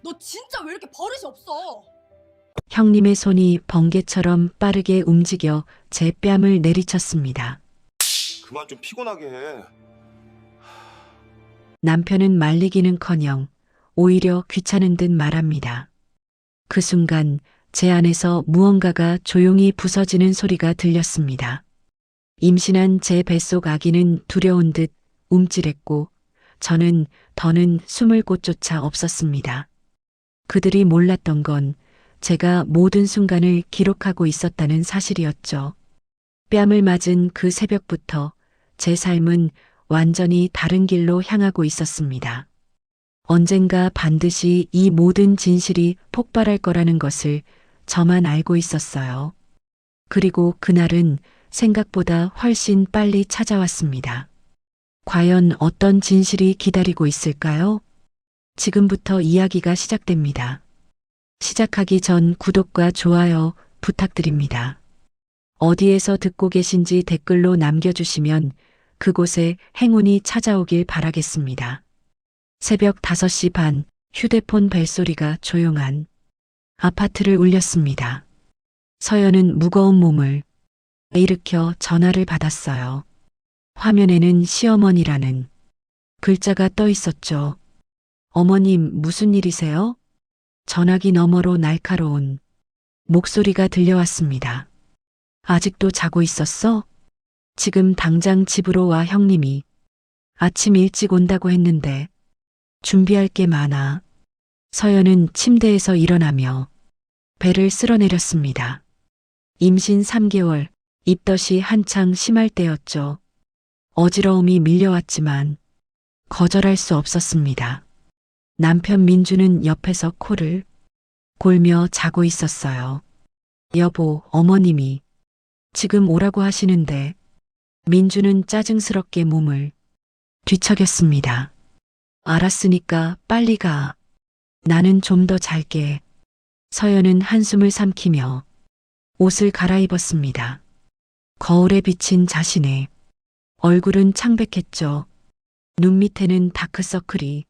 너 진짜 왜 이렇게 버릇이 없어? 형님의 손이 번개처럼 빠르게 움직여 제 뺨을 내리쳤습니다. 그만 좀 피곤하게 해. 남편은 말리기는커녕 오히려 귀찮은 듯 말합니다. 그 순간 제 안에서 무언가가 조용히 부서지는 소리가 들렸습니다. 임신한 제 뱃속 아기는 두려운 듯 움찔했고 저는 더는 숨을 곳조차 없었습니다. 그들이 몰랐던 건 제가 모든 순간을 기록하고 있었다는 사실이었죠. 뺨을 맞은 그 새벽부터 제 삶은 완전히 다른 길로 향하고 있었습니다. 언젠가 반드시 이 모든 진실이 폭발할 거라는 것을 저만 알고 있었어요. 그리고 그날은 생각보다 훨씬 빨리 찾아왔습니다. 과연 어떤 진실이 기다리고 있을까요? 지금부터 이야기가 시작됩니다. 시작하기 전 구독과 좋아요 부탁드립니다. 어디에서 듣고 계신지 댓글로 남겨주시면 그곳에 행운이 찾아오길 바라겠습니다. 새벽 5시 반, 휴대폰 벨소리가 조용한 아파트를 울렸습니다. 서연은 무거운 몸을 일으켜 전화를 받았어요. 화면에는 시어머니라는 글자가 떠 있었죠. 어머님, 무슨 일이세요? 전화기 너머로 날카로운 목소리가 들려왔습니다. 아직도 자고 있었어? 지금 당장 집으로 와. 형님이 아침 일찍 온다고 했는데 준비할 게 많아. 서연은 침대에서 일어나며 배를 쓸어내렸습니다. 임신 3개월, 입덧이 한창 심할 때였죠. 어지러움이 밀려왔지만 거절할 수 없었습니다. 남편 민주는 옆에서 코를 골며 자고 있었어요. 여보, 어머님이 지금 오라고 하시는데. 민주는 짜증스럽게 몸을 뒤척였습니다. 알았으니까 빨리 가. 나는 좀 더 잘게. 서연은 한숨을 삼키며 옷을 갈아입었습니다. 거울에 비친 자신의 얼굴은 창백했죠. 눈 밑에는 다크서클이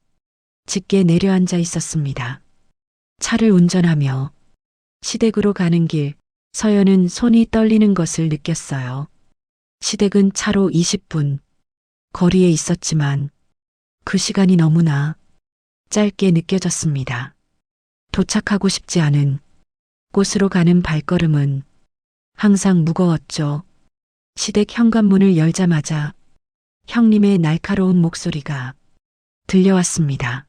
짙게 내려앉아 있었습니다. 차를 운전하며 시댁으로 가는 길, 서연은 손이 떨리는 것을 느꼈어요. 시댁은 차로 20분 거리에 있었지만 그 시간이 너무나 짧게 느껴졌습니다. 도착하고 싶지 않은 곳으로 가는 발걸음은 항상 무거웠죠. 시댁 현관문을 열자마자 형님의 날카로운 목소리가 들려왔습니다.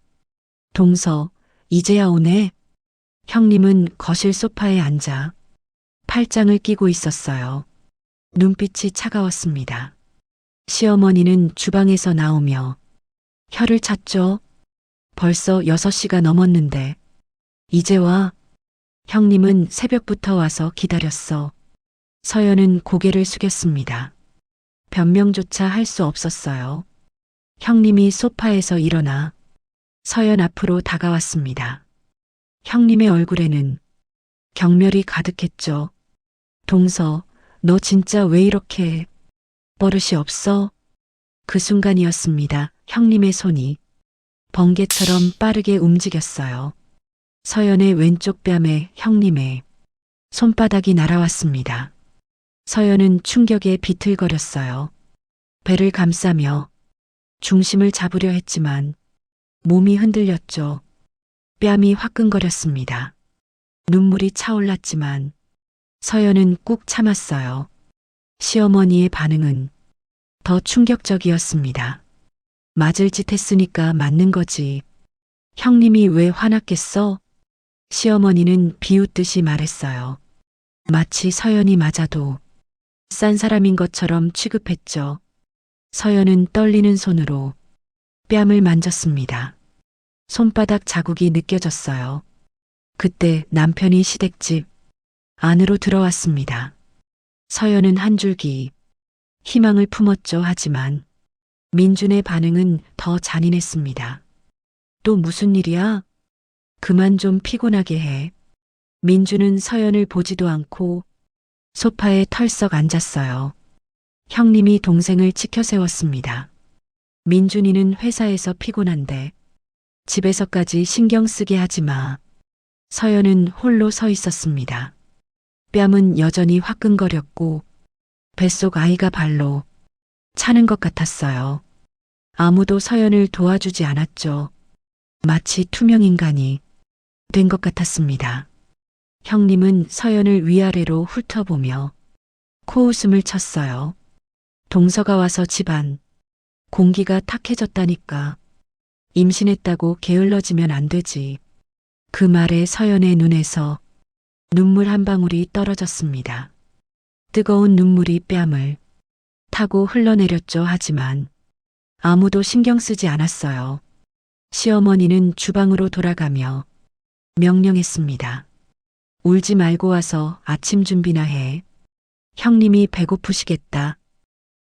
동서, 이제야 오네. 형님은 거실 소파에 앉아 팔짱을 끼고 있었어요. 눈빛이 차가웠습니다. 시어머니는 주방에서 나오며 혀를 찼죠. 벌써 6시가 넘었는데 이제 와. 형님은 새벽부터 와서 기다렸어. 서연은 고개를 숙였습니다. 변명조차 할 수 없었어요. 형님이 소파에서 일어나 서연 앞으로 다가왔습니다. 형님의 얼굴에는 경멸이 가득했죠. 동서, 너 진짜 왜 이렇게 버릇이 없어? 그 순간이었습니다. 형님의 손이 번개처럼 빠르게 움직였어요. 서연의 왼쪽 뺨에 형님의 손바닥이 날아왔습니다. 서연은 충격에 비틀거렸어요. 배를 감싸며 중심을 잡으려 했지만 몸이 흔들렸죠. 뺨이 화끈거렸습니다. 눈물이 차올랐지만 서연은 꾹 참았어요. 시어머니의 반응은 더 충격적이었습니다. 맞을 짓 했으니까 맞는 거지. 형님이 왜 화났겠어? 시어머니는 비웃듯이 말했어요. 마치 서연이 맞아도 싼 사람인 것처럼 취급했죠. 서연은 떨리는 손으로 뺨을 만졌습니다. 손바닥 자국이 느껴졌어요. 그때 남편이 시댁집 안으로 들어왔습니다. 서연은 한 줄기 희망을 품었죠. 하지만 민준의 반응은 더 잔인했습니다. 또 무슨 일이야? 그만 좀 피곤하게 해. 민준은 서연을 보지도 않고 소파에 털썩 앉았어요. 형님이 동생을 치켜 세웠습니다. 민준이는 회사에서 피곤한데 집에서까지 신경 쓰게 하지 마. 서연은 홀로 서 있었습니다. 뺨은 여전히 화끈거렸고 뱃속 아이가 발로 차는 것 같았어요. 아무도 서연을 도와주지 않았죠. 마치 투명 인간이 된 것 같았습니다. 형님은 서연을 위아래로 훑어보며 코웃음을 쳤어요. 동서가 와서 집안 공기가 탁해졌다니까. 임신했다고 게을러지면 안 되지. 그 말에 서연의 눈에서 눈물 한 방울이 떨어졌습니다. 뜨거운 눈물이 뺨을 타고 흘러내렸죠. 하지만 아무도 신경 쓰지 않았어요. 시어머니는 주방으로 돌아가며 명령했습니다. 울지 말고 와서 아침 준비나 해. 형님이 배고프시겠다.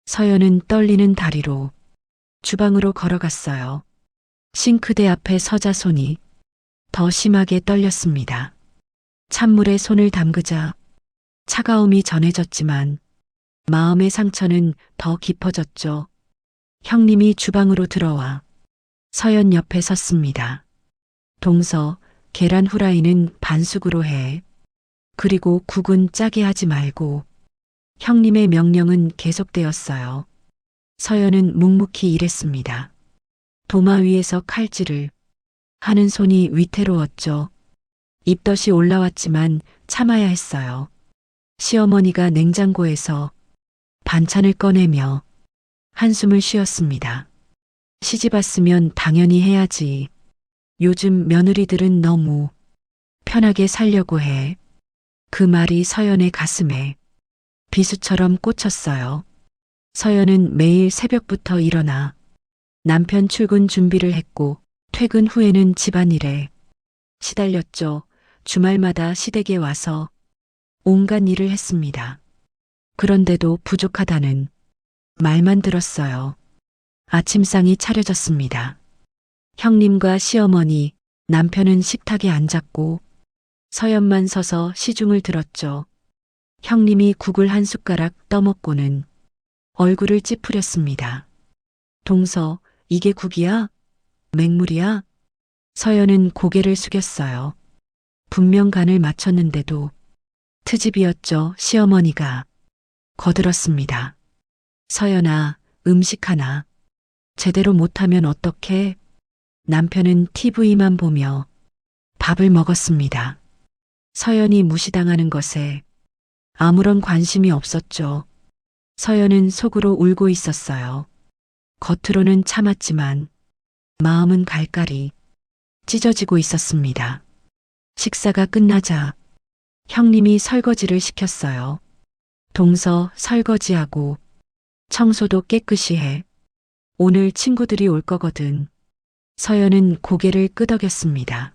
서연은 떨리는 다리로 주방으로 걸어갔어요. 싱크대 앞에 서자 손이 더 심하게 떨렸습니다. 찬물에 손을 담그자 차가움이 전해졌지만 마음의 상처는 더 깊어졌죠. 형님이 주방으로 들어와 서연 옆에 섰습니다. 동서, 계란 후라이는 반숙으로 해. 그리고 국은 짜게 하지 말고. 형님의 명령은 계속되었어요. 서연은 묵묵히 일했습니다. 도마 위에서 칼질을 하는 손이 위태로웠죠. 입덧이 올라왔지만 참아야 했어요. 시어머니가 냉장고에서 반찬을 꺼내며 한숨을 쉬었습니다. 시집 왔으면 당연히 해야지. 요즘 며느리들은 너무 편하게 살려고 해. 그 말이 서연의 가슴에 비수처럼 꽂혔어요. 서연은 매일 새벽부터 일어나 남편 출근 준비를 했고 퇴근 후에는 집안일에 시달렸죠. 주말마다 시댁에 와서 온갖 일을 했습니다. 그런데도 부족하다는 말만 들었어요. 아침상이 차려졌습니다. 형님과 시어머니, 남편은 식탁에 앉았고 서연만 서서 시중을 들었죠. 형님이 국을 한 숟가락 떠먹고는 얼굴을 찌푸렸습니다. 동서, 이게 국이야? 맹물이야? 서연은 고개를 숙였어요. 분명 간을 맞췄는데도 트집이었죠. 시어머니가 거들었습니다. 서연아, 음식 하나 제대로 못하면 어떡해? 남편은 TV만 보며 밥을 먹었습니다. 서연이 무시당하는 것에 아무런 관심이 없었죠. 서연은 속으로 울고 있었어요. 겉으로는 참았지만 마음은 갈갈이 찢어지고 있었습니다. 식사가 끝나자 형님이 설거지를 시켰어요. 동서, 설거지하고 청소도 깨끗이 해. 오늘 친구들이 올 거거든. 서연은 고개를 끄덕였습니다.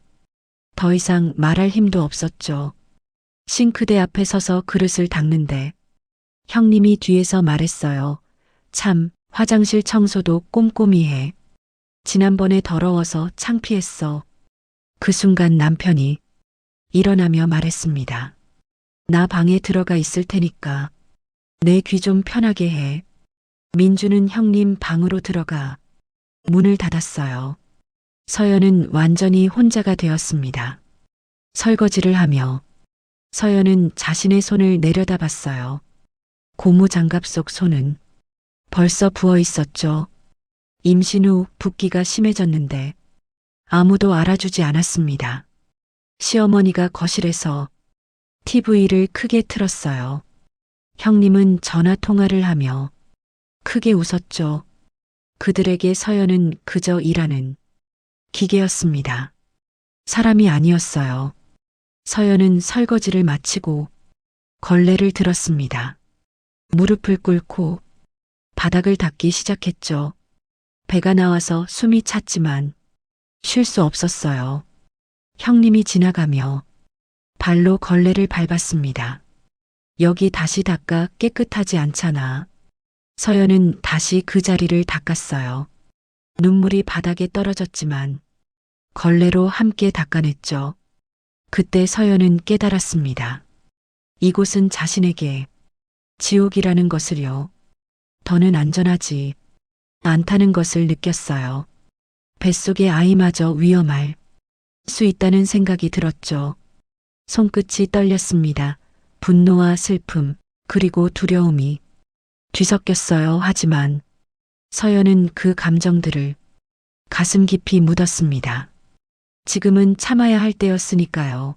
더 이상 말할 힘도 없었죠. 싱크대 앞에 서서 그릇을 닦는데 형님이 뒤에서 말했어요. 참, 화장실 청소도 꼼꼼히 해. 지난번에 더러워서 창피했어. 그 순간 남편이 일어나며 말했습니다. 나 방에 들어가 있을 테니까 내 귀 좀 편하게 해. 민주는 형님 방으로 들어가 문을 닫았어요. 서연은 완전히 혼자가 되었습니다. 설거지를 하며 서연은 자신의 손을 내려다봤어요. 고무 장갑 속 손은 벌써 부어 있었죠. 임신 후 붓기가 심해졌는데 아무도 알아주지 않았습니다. 시어머니가 거실에서 TV를 크게 틀었어요. 형님은 전화 통화를 하며 크게 웃었죠. 그들에게 서연은 그저 일하는 기계였습니다. 사람이 아니었어요. 서연은 설거지를 마치고 걸레를 들었습니다. 무릎을 꿇고 바닥을 닦기 시작했죠. 배가 나와서 숨이 찼지만 쉴 수 없었어요. 형님이 지나가며 발로 걸레를 밟았습니다. 여기 다시 닦아 깨끗하지 않잖아. 서연은 다시 그 자리를 닦았어요. 눈물이 바닥에 떨어졌지만 걸레로 함께 닦아냈죠. 그때 서연은 깨달았습니다. 이곳은 자신에게 지옥이라는 것을요. 더는 안전하지 않다는 것을 느꼈어요. 뱃속의 아이마저 위험할 수 있다는 생각이 들었죠. 손끝이 떨렸습니다. 분노와 슬픔, 그리고 두려움이 뒤섞였어요. 하지만 서연은 그 감정들을 가슴 깊이 묻었습니다. 지금은 참아야 할 때였으니까요.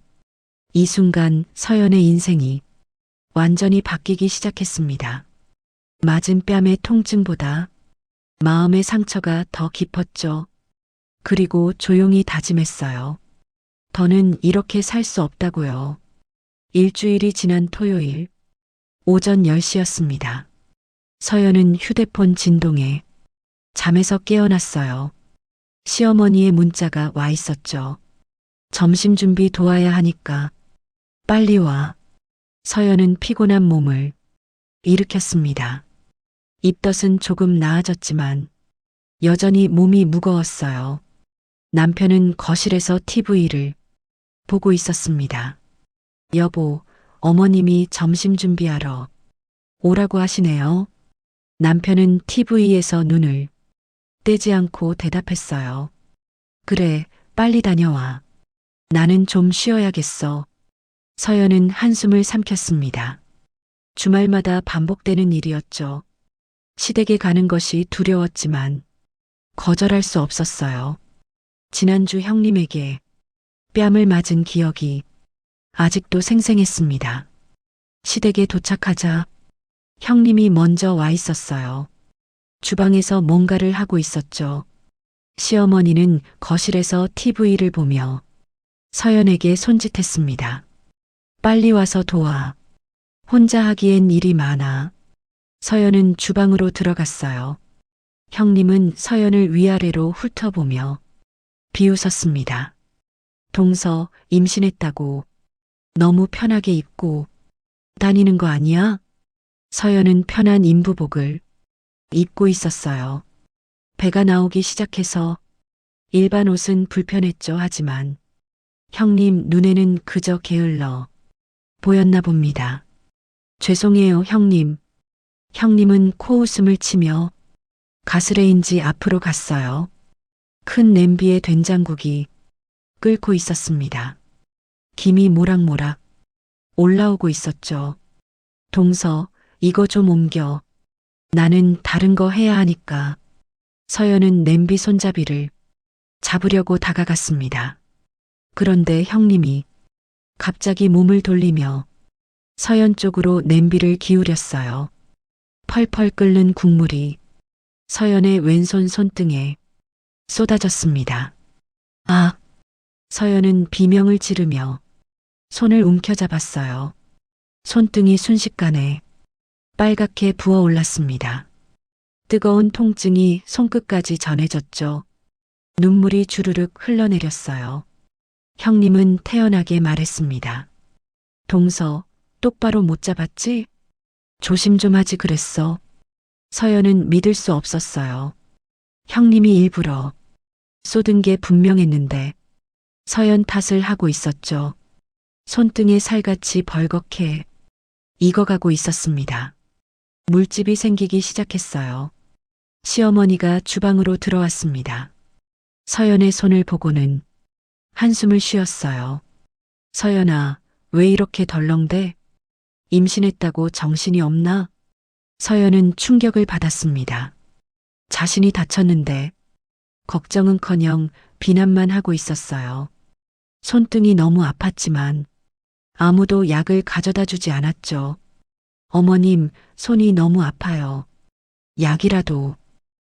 이 순간 서연의 인생이 완전히 바뀌기 시작했습니다. 맞은 뺨의 통증보다 마음의 상처가 더 깊었죠. 그리고 조용히 다짐했어요. 더는 이렇게 살 수 없다고요. 일주일이 지난 토요일 오전 10시였습니다. 서연은 휴대폰 진동에 잠에서 깨어났어요. 시어머니의 문자가 와 있었죠. 점심 준비 도와야 하니까 빨리 와. 서연은 피곤한 몸을 일으켰습니다. 입덧은 조금 나아졌지만 여전히 몸이 무거웠어요. 남편은 거실에서 TV를 보고 있었습니다. 여보, 어머님이 점심 준비하러 오라고 하시네요. 남편은 TV에서 눈을 떼지 않고 대답했어요. 그래, 빨리 다녀와. 나는 좀 쉬어야겠어. 서연은 한숨을 삼켰습니다. 주말마다 반복되는 일이었죠. 시댁에 가는 것이 두려웠지만 거절할 수 없었어요. 지난주 형님에게 뺨을 맞은 기억이 아직도 생생했습니다. 시댁에 도착하자 형님이 먼저 와 있었어요. 주방에서 뭔가를 하고 있었죠. 시어머니는 거실에서 TV를 보며 서연에게 손짓했습니다. 빨리 와서 도와. 혼자 하기엔 일이 많아. 서연은 주방으로 들어갔어요. 형님은 서연을 위아래로 훑어보며 비웃었습니다. 동서, 임신했다고 너무 편하게 입고 다니는 거 아니야? 서연은 편한 인부복을 입고 있었어요. 배가 나오기 시작해서 일반 옷은 불편했죠. 하지만 형님 눈에는 그저 게을러 보였나 봅니다. 죄송해요, 형님. 형님은 코웃음을 치며 가스레인지 앞으로 갔어요. 큰 냄비에 된장국이 끓고 있었습니다. 김이 모락모락 올라오고 있었죠. 동서, 이거 좀 옮겨. 나는 다른 거 해야 하니까. 서연은 냄비 손잡이를 잡으려고 다가갔습니다. 그런데 형님이 갑자기 몸을 돌리며 서연 쪽으로 냄비를 기울였어요. 펄펄 끓는 국물이 서연의 왼손 손등에 쏟아졌습니다. 아! 서연은 비명을 지르며 손을 움켜잡았어요. 손등이 순식간에 빨갛게 부어올랐습니다. 뜨거운 통증이 손끝까지 전해졌죠. 눈물이 주르륵 흘러내렸어요. 형님은 태연하게 말했습니다. 동서, 똑바로 못 잡았지? 조심 좀 하지 그랬어. 서연은 믿을 수 없었어요. 형님이 일부러 쏟은 게 분명했는데 서연 탓을 하고 있었죠. 손등에 살같이 벌겋게 익어가고 있었습니다. 물집이 생기기 시작했어요. 시어머니가 주방으로 들어왔습니다. 서연의 손을 보고는 한숨을 쉬었어요. 서연아, 왜 이렇게 덜렁대? 임신했다고 정신이 없나? 서연은 충격을 받았습니다. 자신이 다쳤는데 걱정은커녕 비난만 하고 있었어요. 손등이 너무 아팠지만 아무도 약을 가져다 주지 않았죠. 어머님, 손이 너무 아파요. 약이라도.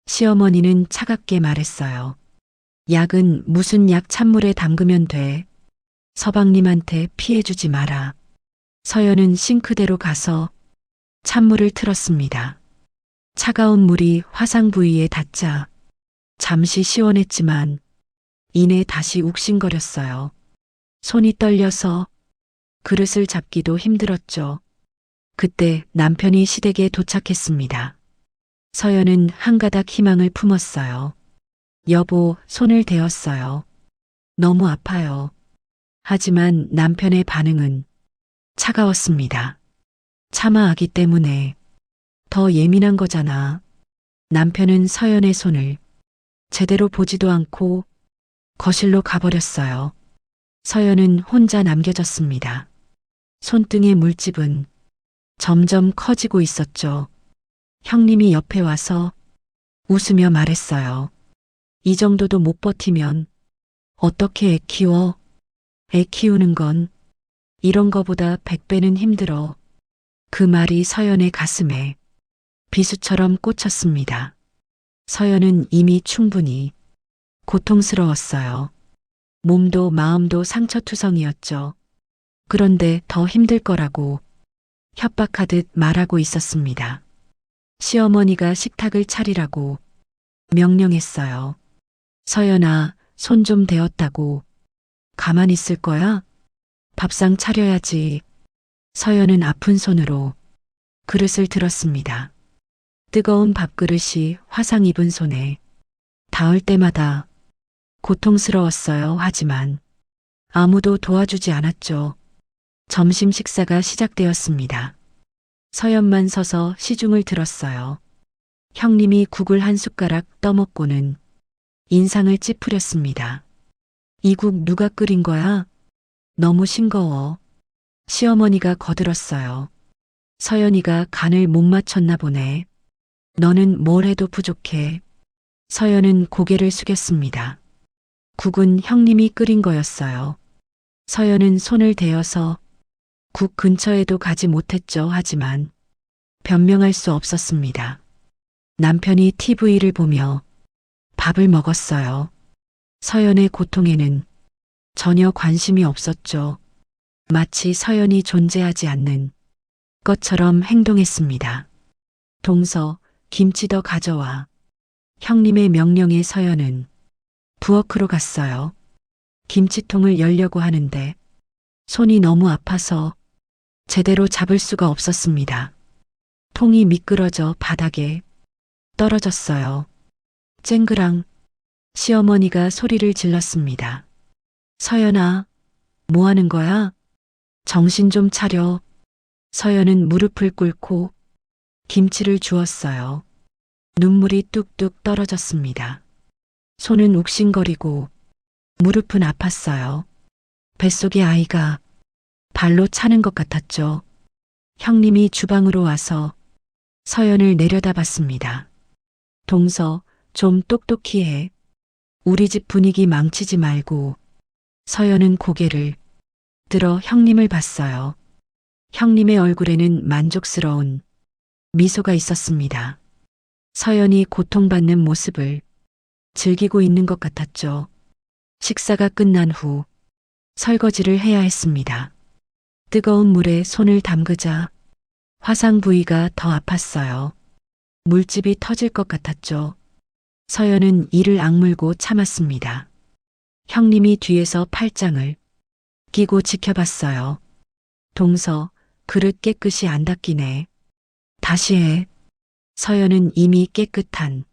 시어머니는 차갑게 말했어요. 약은 무슨 약 찬물에 담그면 돼. 서방님한테 피해주지 마라. 서연은 싱크대로 가서 찬물을 틀었습니다. 차가운 물이 화상 부위에 닿자 잠시 시원했지만 이내 다시 욱신거렸어요. 손이 떨려서 그릇을 잡기도 힘들었죠. 그때 남편이 시댁에 도착했습니다. 서연은 한 가닥 희망을 품었어요. 여보, 손을 대었어요. 너무 아파요. 하지만 남편의 반응은 차가웠습니다. 참아하기 때문에 더 예민한 거잖아. 남편은 서연의 손을 제대로 보지도 않고 거실로 가버렸어요. 서연은 혼자 남겨졌습니다. 손등의 물집은 점점 커지고 있었죠. 형님이 옆에 와서 웃으며 말했어요. 이 정도도 못 버티면 어떻게 애 키워? 애 키우는 건 이런 거보다 100배는 힘들어. 그 말이 서연의 가슴에 비수처럼 꽂혔습니다. 서연은 이미 충분히 고통스러웠어요. 몸도 마음도 상처투성이었죠. 그런데 더 힘들 거라고 협박하듯 말하고 있었습니다. 시어머니가 식탁을 차리라고 명령했어요. 서연아, 손 좀 대었다고 가만히 있을 거야? 밥상 차려야지. 서연은 아픈 손으로 그릇을 들었습니다. 뜨거운 밥그릇이 화상 입은 손에 닿을 때마다 고통스러웠어요. 하지만 아무도 도와주지 않았죠. 점심 식사가 시작되었습니다. 서연만 서서 시중을 들었어요. 형님이 국을 한 숟가락 떠먹고는 인상을 찌푸렸습니다. 이 국 누가 끓인 거야? 너무 싱거워. 시어머니가 거들었어요. 서연이가 간을 못 맞췄나 보네. 너는 뭘 해도 부족해. 서연은 고개를 숙였습니다. 국은 형님이 끓인 거였어요. 서연은 손을 대어서 국 근처에도 가지 못했죠. 하지만 변명할 수 없었습니다. 남편이 TV를 보며 밥을 먹었어요. 서연의 고통에는 전혀 관심이 없었죠. 마치 서연이 존재하지 않는 것처럼 행동했습니다. 동서, 김치 더 가져와. 형님의 명령에 서연은 부엌으로 갔어요. 김치통을 열려고 하는데 손이 너무 아파서 제대로 잡을 수가 없었습니다. 통이 미끄러져 바닥에 떨어졌어요. 쨍그랑 시어머니가 소리를 질렀습니다. 서연아, 뭐 하는 거야? 정신 좀 차려. 서연은 무릎을 꿇고 김치를 주었어요. 눈물이 뚝뚝 떨어졌습니다. 손은 욱신거리고 무릎은 아팠어요. 뱃속의 아이가 발로 차는 것 같았죠. 형님이 주방으로 와서 서연을 내려다봤습니다. 동서, 좀 똑똑히 해. 우리 집 분위기 망치지 말고. 서연은 고개를 들어 형님을 봤어요. 형님의 얼굴에는 만족스러운 미소가 있었습니다. 서연이 고통받는 모습을 즐기고 있는 것 같았죠. 식사가 끝난 후 설거지를 해야 했습니다. 뜨거운 물에 손을 담그자 화상 부위가 더 아팠어요. 물집이 터질 것 같았죠. 서연은 이를 악물고 참았습니다. 형님이 뒤에서 팔짱을 끼고 지켜봤어요. 동서, 그릇 깨끗이 안 닦이네. 다시 해. 서연은 이미 깨끗한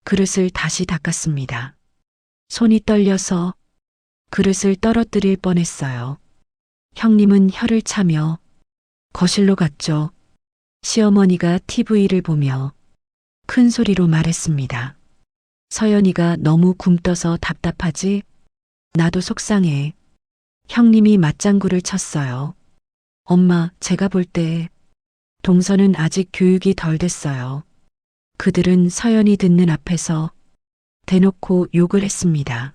그릇을 다시 닦았습니다. 손이 떨려서 그릇을 떨어뜨릴 뻔했어요. 형님은 혀를 차며 거실로 갔죠. 시어머니가 TV를 보며 큰 소리로 말했습니다. 서연이가 너무 굼떠서 답답하지? 나도 속상해. 형님이 맞장구를 쳤어요. 엄마, 제가 볼 때 동서는 아직 교육이 덜 됐어요. 그들은 서연이 듣는 앞에서 대놓고 욕을 했습니다.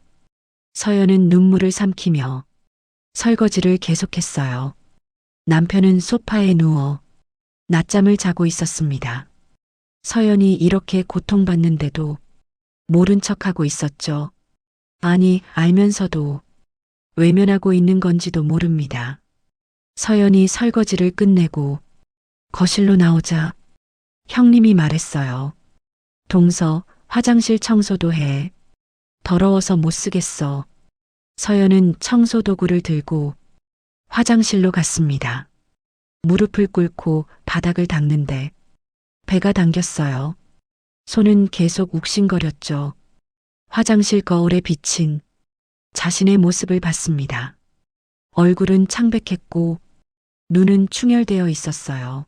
서연은 눈물을 삼키며 설거지를 계속했어요. 남편은 소파에 누워 낮잠을 자고 있었습니다. 서연이 이렇게 고통받는데도 모른 척하고 있었죠. 아니, 알면서도 외면하고 있는 건지도 모릅니다. 서연이 설거지를 끝내고 거실로 나오자 형님이 말했어요. 동서, 화장실 청소도 해. 더러워서 못 쓰겠어. 서연은 청소 도구를 들고 화장실로 갔습니다. 무릎을 꿇고 바닥을 닦는데 배가 당겼어요. 손은 계속 욱신거렸죠. 화장실 거울에 비친 자신의 모습을 봤습니다. 얼굴은 창백했고 눈은 충혈되어 있었어요.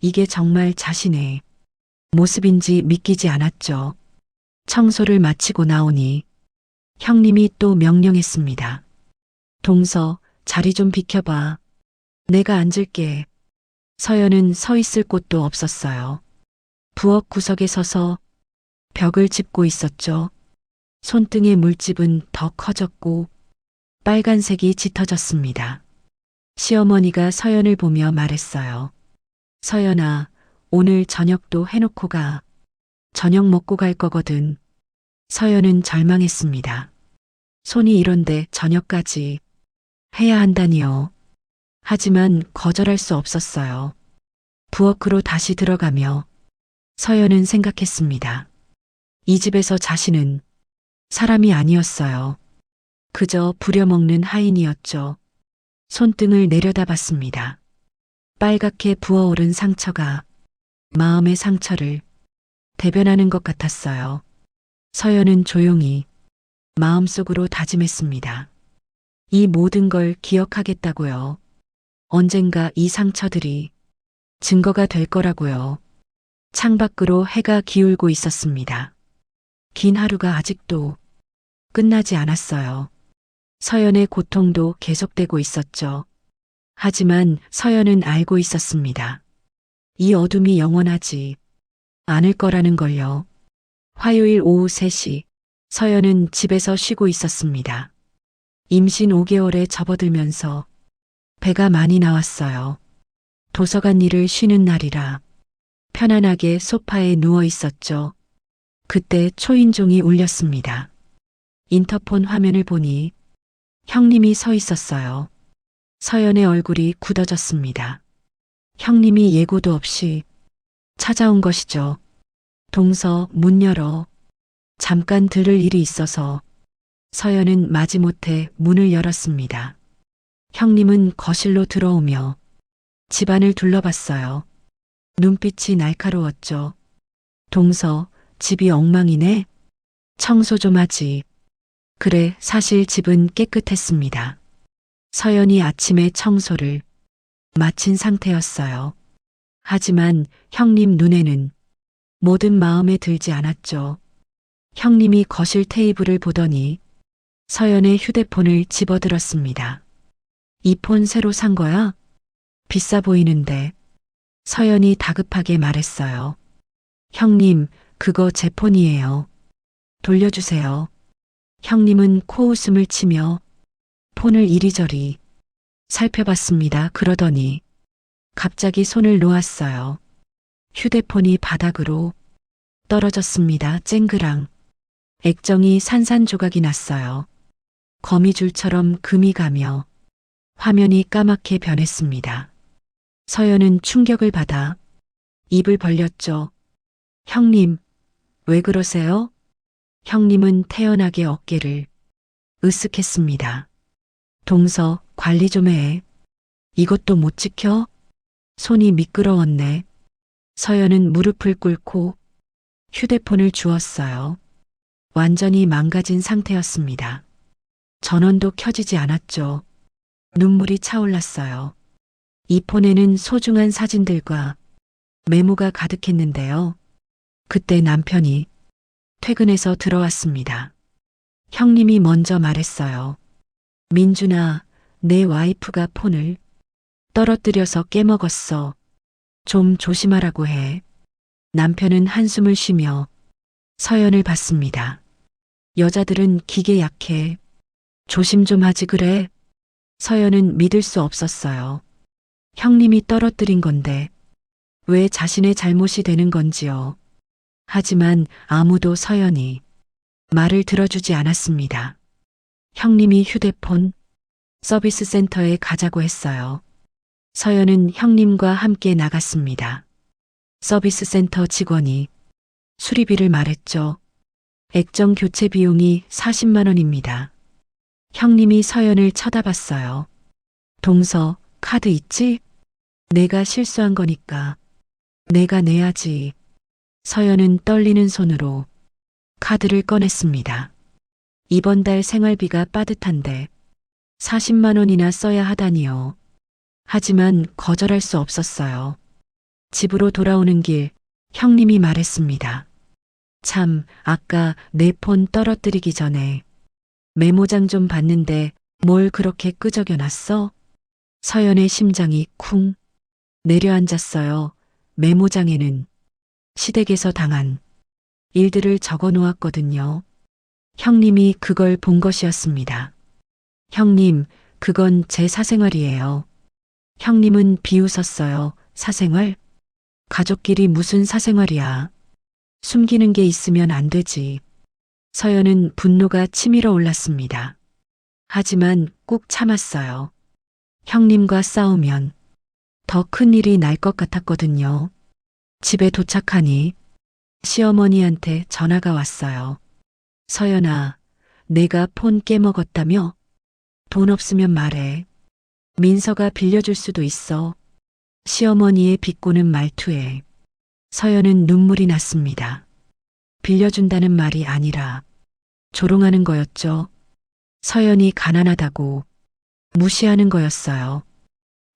이게 정말 자신의 모습인지 믿기지 않았죠. 청소를 마치고 나오니 형님이 또 명령했습니다. 동서, 자리 좀 비켜봐. 내가 앉을게. 서연은 서 있을 곳도 없었어요. 부엌 구석에 서서 벽을 짚고 있었죠. 손등의 물집은 더 커졌고 빨간색이 짙어졌습니다. 시어머니가 서연을 보며 말했어요. 서연아, 오늘 저녁도 해놓고 가. 저녁 먹고 갈 거거든. 서연은 절망했습니다. 손이 이런데 저녁까지 해야 한다니요. 하지만 거절할 수 없었어요. 부엌으로 다시 들어가며 서연은 생각했습니다. 이 집에서 자신은 사람이 아니었어요. 그저 부려먹는 하인이었죠. 손등을 내려다봤습니다. 빨갛게 부어오른 상처가 마음의 상처를 대변하는 것 같았어요. 서연은 조용히 마음속으로 다짐했습니다. 이 모든 걸 기억하겠다고요. 언젠가 이 상처들이 증거가 될 거라고요. 창밖으로 해가 기울고 있었습니다. 긴 하루가 아직도 끝나지 않았어요. 서연의 고통도 계속되고 있었죠. 하지만 서연은 알고 있었습니다. 이 어둠이 영원하지 않을 거라는 걸요. 화요일 오후 3시, 서연은 집에서 쉬고 있었습니다. 임신 5개월에 접어들면서 배가 많이 나왔어요. 도서관 일을 쉬는 날이라 편안하게 소파에 누워 있었죠. 그때 초인종이 울렸습니다. 인터폰 화면을 보니 형님이 서 있었어요. 서연의 얼굴이 굳어졌습니다. 형님이 예고도 없이 찾아온 것이죠. 동서, 문 열어. 잠깐 들을 일이 있어서 서연은 마지못해 문을 열었습니다. 형님은 거실로 들어오며 집안을 둘러봤어요. 눈빛이 날카로웠죠. 동서, 집이 엉망이네. 청소 좀 하지. 그래, 사실 집은 깨끗했습니다. 서연이 아침에 청소를 마친 상태였어요. 하지만 형님 눈에는 모든 마음에 들지 않았죠. 형님이 거실 테이블을 보더니 서연의 휴대폰을 집어들었습니다. 이 폰 새로 산 거야? 비싸 보이는데. 서연이 다급하게 말했어요. 형님, 그거 제 폰이에요. 돌려주세요. 형님은 코웃음을 치며 폰을 이리저리 살펴봤습니다. 그러더니 갑자기 손을 놓았어요. 휴대폰이 바닥으로 떨어졌습니다. 쨍그랑. 액정이 산산조각이 났어요. 거미줄처럼 금이 가며 화면이 까맣게 변했습니다. 서연은 충격을 받아 입을 벌렸죠. 형님, 왜 그러세요? 형님은 태연하게 어깨를 으쓱했습니다. 동서, 관리 좀 해. 이것도 못 지켜? 손이 미끄러웠네. 서연은 무릎을 꿇고 휴대폰을 주었어요. 완전히 망가진 상태였습니다. 전원도 켜지지 않았죠. 눈물이 차올랐어요. 이 폰에는 소중한 사진들과 메모가 가득했는데요. 그때 남편이 퇴근해서 들어왔습니다. 형님이 먼저 말했어요. 민준아, 내 와이프가 폰을 떨어뜨려서 깨먹었어. 좀 조심하라고 해. 남편은 한숨을 쉬며 서연을 봤습니다. 여자들은 기계 약해. 조심 좀 하지 그래. 서연은 믿을 수 없었어요. 형님이 떨어뜨린 건데 왜 자신의 잘못이 되는 건지요. 하지만 아무도 서연이 말을 들어주지 않았습니다. 형님이 휴대폰 서비스 센터에 가자고 했어요. 서연은 형님과 함께 나갔습니다. 서비스 센터 직원이 수리비를 말했죠. 액정 교체 비용이 40만 원입니다. 형님이 서연을 쳐다봤어요. 동서, 카드 있지? 내가 실수한 거니까 내가 내야지. 서연은 떨리는 손으로 카드를 꺼냈습니다. 이번 달 생활비가 빠듯한데 40만 원이나 써야 하다니요. 하지만 거절할 수 없었어요. 집으로 돌아오는 길 형님이 말했습니다. 참, 아까 내 폰 떨어뜨리기 전에 메모장 좀 봤는데 뭘 그렇게 끄적여 놨어? 서연의 심장이 쿵 내려앉았어요. 메모장에는 시댁에서 당한 일들을 적어 놓았거든요. 형님이 그걸 본 것이었습니다. 형님, 그건 제 사생활이에요. 형님은 비웃었어요. 사생활? 가족끼리 무슨 사생활이야. 숨기는 게 있으면 안 되지. 서연은 분노가 치밀어 올랐습니다. 하지만 꾹 참았어요. 형님과 싸우면 더 큰 일이 날 것 같았거든요. 집에 도착하니 시어머니한테 전화가 왔어요. 서연아, 내가 폰 깨먹었다며? 돈 없으면 말해. 민서가 빌려줄 수도 있어. 시어머니의 비꼬는 말투에 서연은 눈물이 났습니다. 빌려준다는 말이 아니라 조롱하는 거였죠. 서연이 가난하다고 무시하는 거였어요.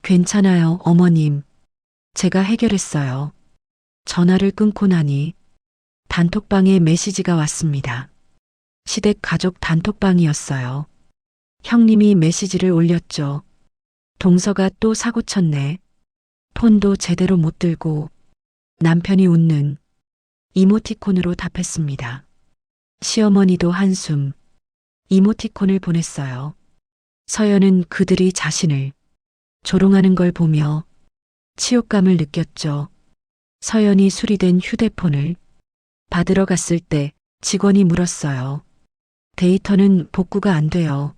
괜찮아요, 어머님. 제가 해결했어요. 전화를 끊고 나니 단톡방에 메시지가 왔습니다. 시댁 가족 단톡방이었어요. 형님이 메시지를 올렸죠. 동서가 또 사고 쳤네. 폰도 제대로 못 들고 남편이 웃는 이모티콘으로 답했습니다. 시어머니도 한숨 이모티콘을 보냈어요. 서연은 그들이 자신을 조롱하는 걸 보며 치욕감을 느꼈죠. 서연이 수리된 휴대폰을 받으러 갔을 때 직원이 물었어요. 데이터는 복구가 안 돼요.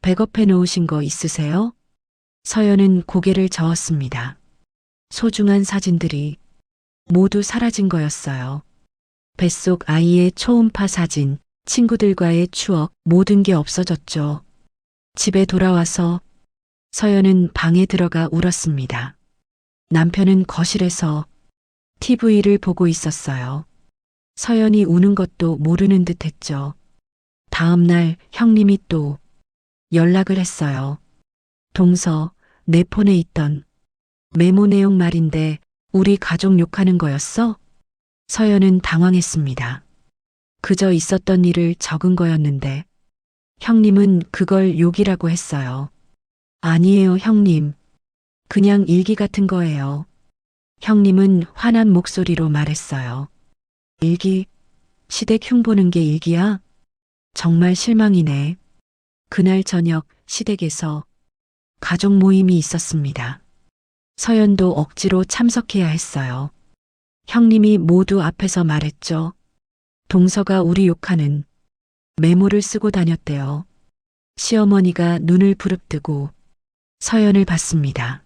백업해 놓으신 거 있으세요? 서연은 고개를 저었습니다. 소중한 사진들이 모두 사라진 거였어요. 뱃속 아이의 초음파 사진, 친구들과의 추억, 모든 게 없어졌죠. 집에 돌아와서 서연은 방에 들어가 울었습니다. 남편은 거실에서 TV를 보고 있었어요. 서연이 우는 것도 모르는 듯 했죠. 다음 날 형님이 또 연락을 했어요. 동서, 내 폰에 있던 메모 내용 말인데 우리 가족 욕하는 거였어? 서연은 당황했습니다. 그저 있었던 일을 적은 거였는데 형님은 그걸 욕이라고 했어요. 아니에요, 형님. 그냥 일기 같은 거예요. 형님은 화난 목소리로 말했어요. 일기? 시댁 흉보는 게 일기야? 정말 실망이네. 그날 저녁 시댁에서 가족 모임이 있었습니다. 서연도 억지로 참석해야 했어요. 형님이 모두 앞에서 말했죠. 동서가 우리 욕하는 메모를 쓰고 다녔대요. 시어머니가 눈을 부릅뜨고 서연을 봤습니다.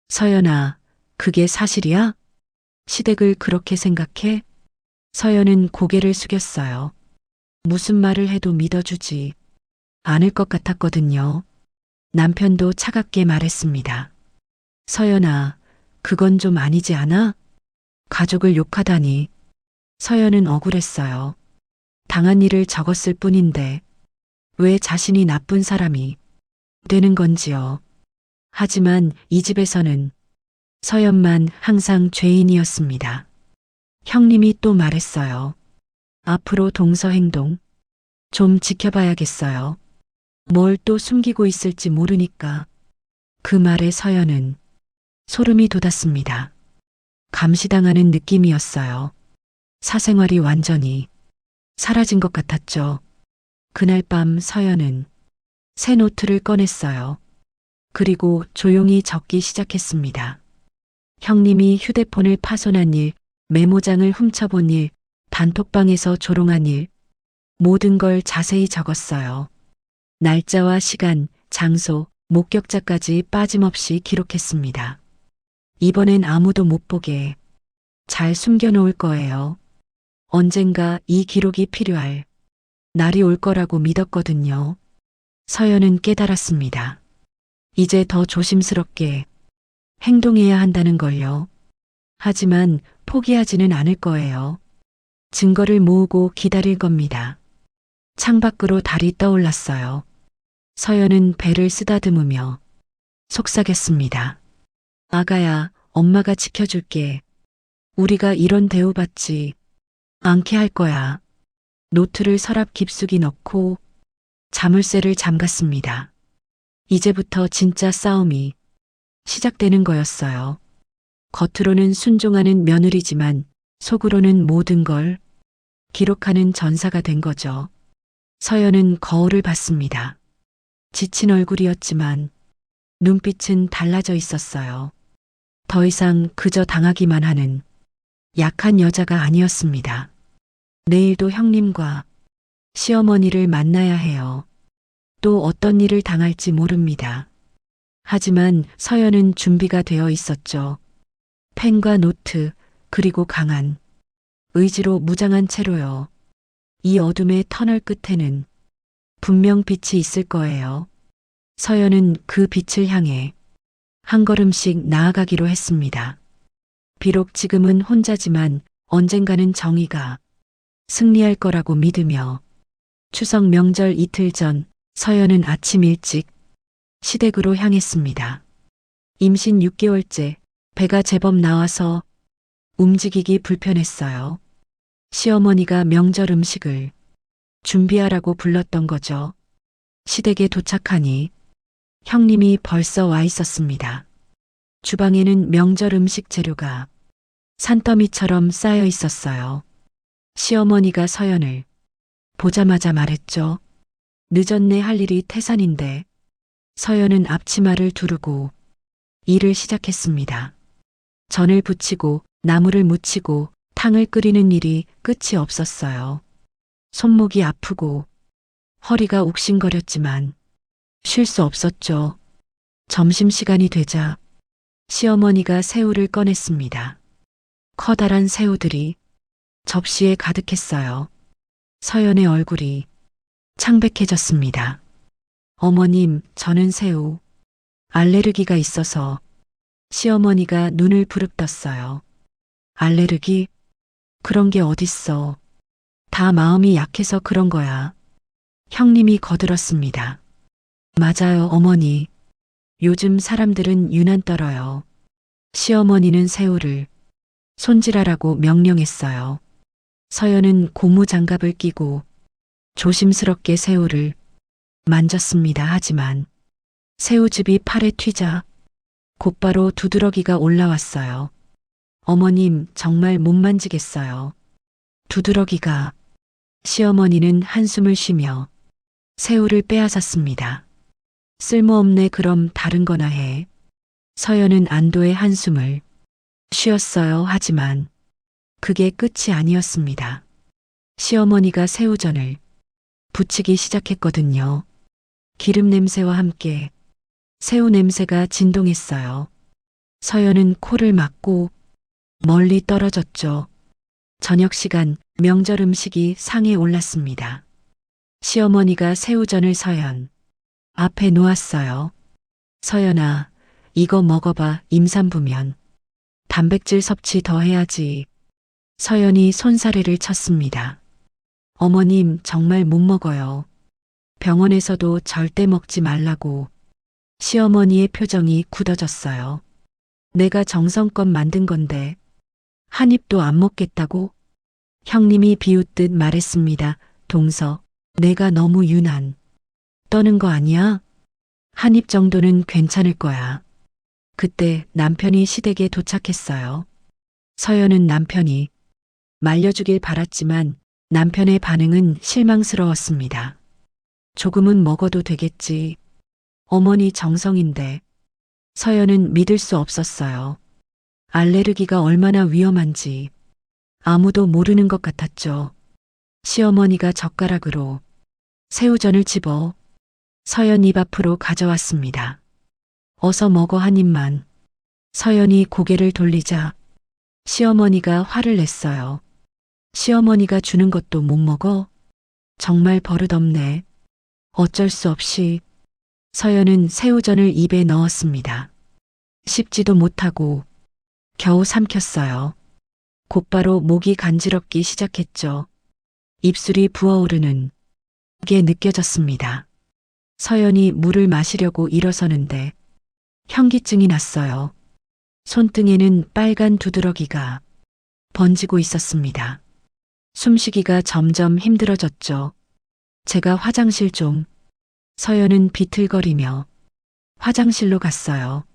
서연아, 그게 사실이야? 시댁을 그렇게 생각해? 서연은 고개를 숙였어요. 무슨 말을 해도 믿어주지 않을 것 같았거든요. 남편도 차갑게 말했습니다. 서연아, 그건 좀 아니지 않아? 가족을 욕하다니. 서연은 억울했어요. 당한 일을 적었을 뿐인데 왜 자신이 나쁜 사람이 되는 건지요. 하지만 이 집에서는 서연만 항상 죄인이었습니다. 형님이 또 말했어요. 앞으로 동서 행동 좀 지켜봐야겠어요. 뭘 또 숨기고 있을지 모르니까. 그 말에 서연은 소름이 돋았습니다. 감시당하는 느낌이었어요. 사생활이 완전히 사라진 것 같았죠. 그날 밤 서연은 새 노트를 꺼냈어요. 그리고 조용히 적기 시작했습니다. 형님이 휴대폰을 파손한 일, 메모장을 훔쳐본 일, 단톡방에서 조롱한 일, 모든 걸 자세히 적었어요. 날짜와 시간, 장소, 목격자까지 빠짐없이 기록했습니다. 이번엔 아무도 못 보게 잘 숨겨놓을 거예요. 언젠가 이 기록이 필요할 날이 올 거라고 믿었거든요. 서연은 깨달았습니다. 이제 더 조심스럽게 행동해야 한다는 걸요. 하지만 포기하지는 않을 거예요. 증거를 모으고 기다릴 겁니다. 창밖으로 달이 떠올랐어요. 서연은 배를 쓰다듬으며 속삭였습니다. 아가야, 엄마가 지켜줄게. 우리가 이런 대우받지 않게 할 거야. 노트를 서랍 깊숙이 넣고 자물쇠를 잠갔습니다. 이제부터 진짜 싸움이 시작되는 거였어요. 겉으로는 순종하는 며느리지만 속으로는 모든 걸 기록하는 전사가 된 거죠. 서연은 거울을 봤습니다. 지친 얼굴이었지만 눈빛은 달라져 있었어요. 더 이상 그저 당하기만 하는 약한 여자가 아니었습니다. 내일도 형님과 시어머니를 만나야 해요. 또 어떤 일을 당할지 모릅니다. 하지만 서연은 준비가 되어 있었죠. 펜과 노트, 그리고 강한 의지로 무장한 채로요. 이 어둠의 터널 끝에는 분명 빛이 있을 거예요. 서연은 그 빛을 향해 한 걸음씩 나아가기로 했습니다. 비록 지금은 혼자지만 언젠가는 정의가 승리할 거라고 믿으며 추석 명절 이틀 전 서연은 아침 일찍 시댁으로 향했습니다. 임신 6개월째 배가 제법 나와서 움직이기 불편했어요. 시어머니가 명절 음식을 준비하라고 불렀던 거죠. 시댁에 도착하니 형님이 벌써 와 있었습니다. 주방에는 명절 음식 재료가 산더미처럼 쌓여 있었어요. 시어머니가 서연을 보자마자 말했죠. 늦었네, 할 일이 태산인데. 서연은 앞치마를 두르고 일을 시작했습니다. 전을 부치고 나물을 무치고 탕을 끓이는 일이 끝이 없었어요. 손목이 아프고 허리가 욱신거렸지만 쉴 수 없었죠. 점심시간이 되자 시어머니가 새우를 꺼냈습니다. 커다란 새우들이 접시에 가득했어요. 서연의 얼굴이 창백해졌습니다. 어머님, 저는 새우 알레르기가 있어서. 시어머니가 눈을 부릅떴어요. 알레르기? 그런 게 어딨어. 다 마음이 약해서 그런 거야. 형님이 거들었습니다. 맞아요, 어머니. 요즘 사람들은 유난 떨어요. 시어머니는 새우를 손질하라고 명령했어요. 서연은 고무 장갑을 끼고 조심스럽게 새우를 만졌습니다. 하지만 새우즙이 팔에 튀자 곧바로 두드러기가 올라왔어요. 어머님, 정말 못 만지겠어요. 두드러기가. 시어머니는 한숨을 쉬며 새우를 빼앗았습니다. 쓸모없네, 그럼 다른 거나 해. 서연은 안도의 한숨을 쉬었어요. 하지만 그게 끝이 아니었습니다. 시어머니가 새우전을 부치기 시작했거든요. 기름 냄새와 함께 새우 냄새가 진동했어요. 서연은 코를 막고 멀리 떨어졌죠. 저녁 시간 명절 음식이 상에 올랐습니다. 시어머니가 새우전을 서연 앞에 놓았어요. 서연아, 이거 먹어봐. 임산부면 단백질 섭취 더 해야지. 서연이 손사래를 쳤습니다. 어머님, 정말 못 먹어요. 병원에서도 절대 먹지 말라고. 시어머니의 표정이 굳어졌어요. 내가 정성껏 만든 건데 한 입도 안 먹겠다고? 형님이 비웃듯 말했습니다. 동서, 내가 너무 유난 떠는 거 아니야? 한 입 정도는 괜찮을 거야. 그때 남편이 시댁에 도착했어요. 서연은 남편이 말려주길 바랐지만 남편의 반응은 실망스러웠습니다. 조금은 먹어도 되겠지. 어머니 정성인데. 서연은 믿을 수 없었어요. 알레르기가 얼마나 위험한지 아무도 모르는 것 같았죠. 시어머니가 젓가락으로 새우전을 집어 서연 입 앞으로 가져왔습니다. 어서 먹어, 한 입만. 서연이 고개를 돌리자 시어머니가 화를 냈어요. 시어머니가 주는 것도 못 먹어? 정말 버릇없네. 어쩔 수 없이 서연은 새우전을 입에 넣었습니다. 씹지도 못하고 겨우 삼켰어요. 곧바로 목이 간지럽기 시작했죠. 입술이 부어오르는 게 느껴졌습니다. 서연이 물을 마시려고 일어서는데 현기증이 났어요. 손등에는 빨간 두드러기가 번지고 있었습니다. 숨쉬기가 점점 힘들어졌죠. 제가 화장실 좀. 서연은 비틀거리며 화장실로 갔어요.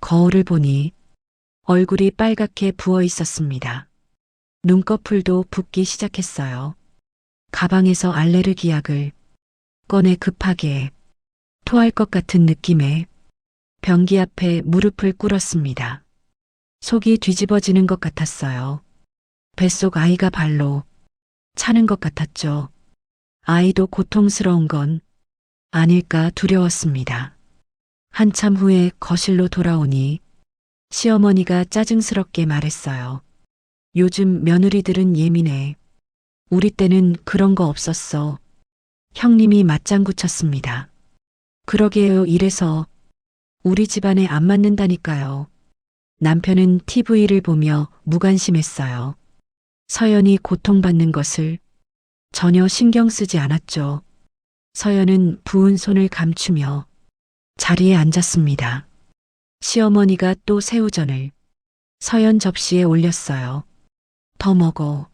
거울을 보니 얼굴이 빨갛게 부어 있었습니다. 눈꺼풀도 붓기 시작했어요. 가방에서 알레르기 약을 꺼내 급하게 토할 것 같은 느낌에 변기 앞에 무릎을 꿇었습니다. 속이 뒤집어지는 것 같았어요. 뱃속 아이가 발로 차는 것 같았죠. 아이도 고통스러운 건 아닐까 두려웠습니다. 한참 후에 거실로 돌아오니 시어머니가 짜증스럽게 말했어요. 요즘 며느리들은 예민해. 우리 때는 그런 거 없었어. 형님이 맞장구 쳤습니다. 그러게요. 이래서 우리 집안에 안 맞는다니까요. 남편은 TV를 보며 무관심했어요. 서연이 고통받는 것을 전혀 신경 쓰지 않았죠. 서연은 부은 손을 감추며 자리에 앉았습니다. 시어머니가 또 새우전을 서연 접시에 올렸어요. 더 먹어.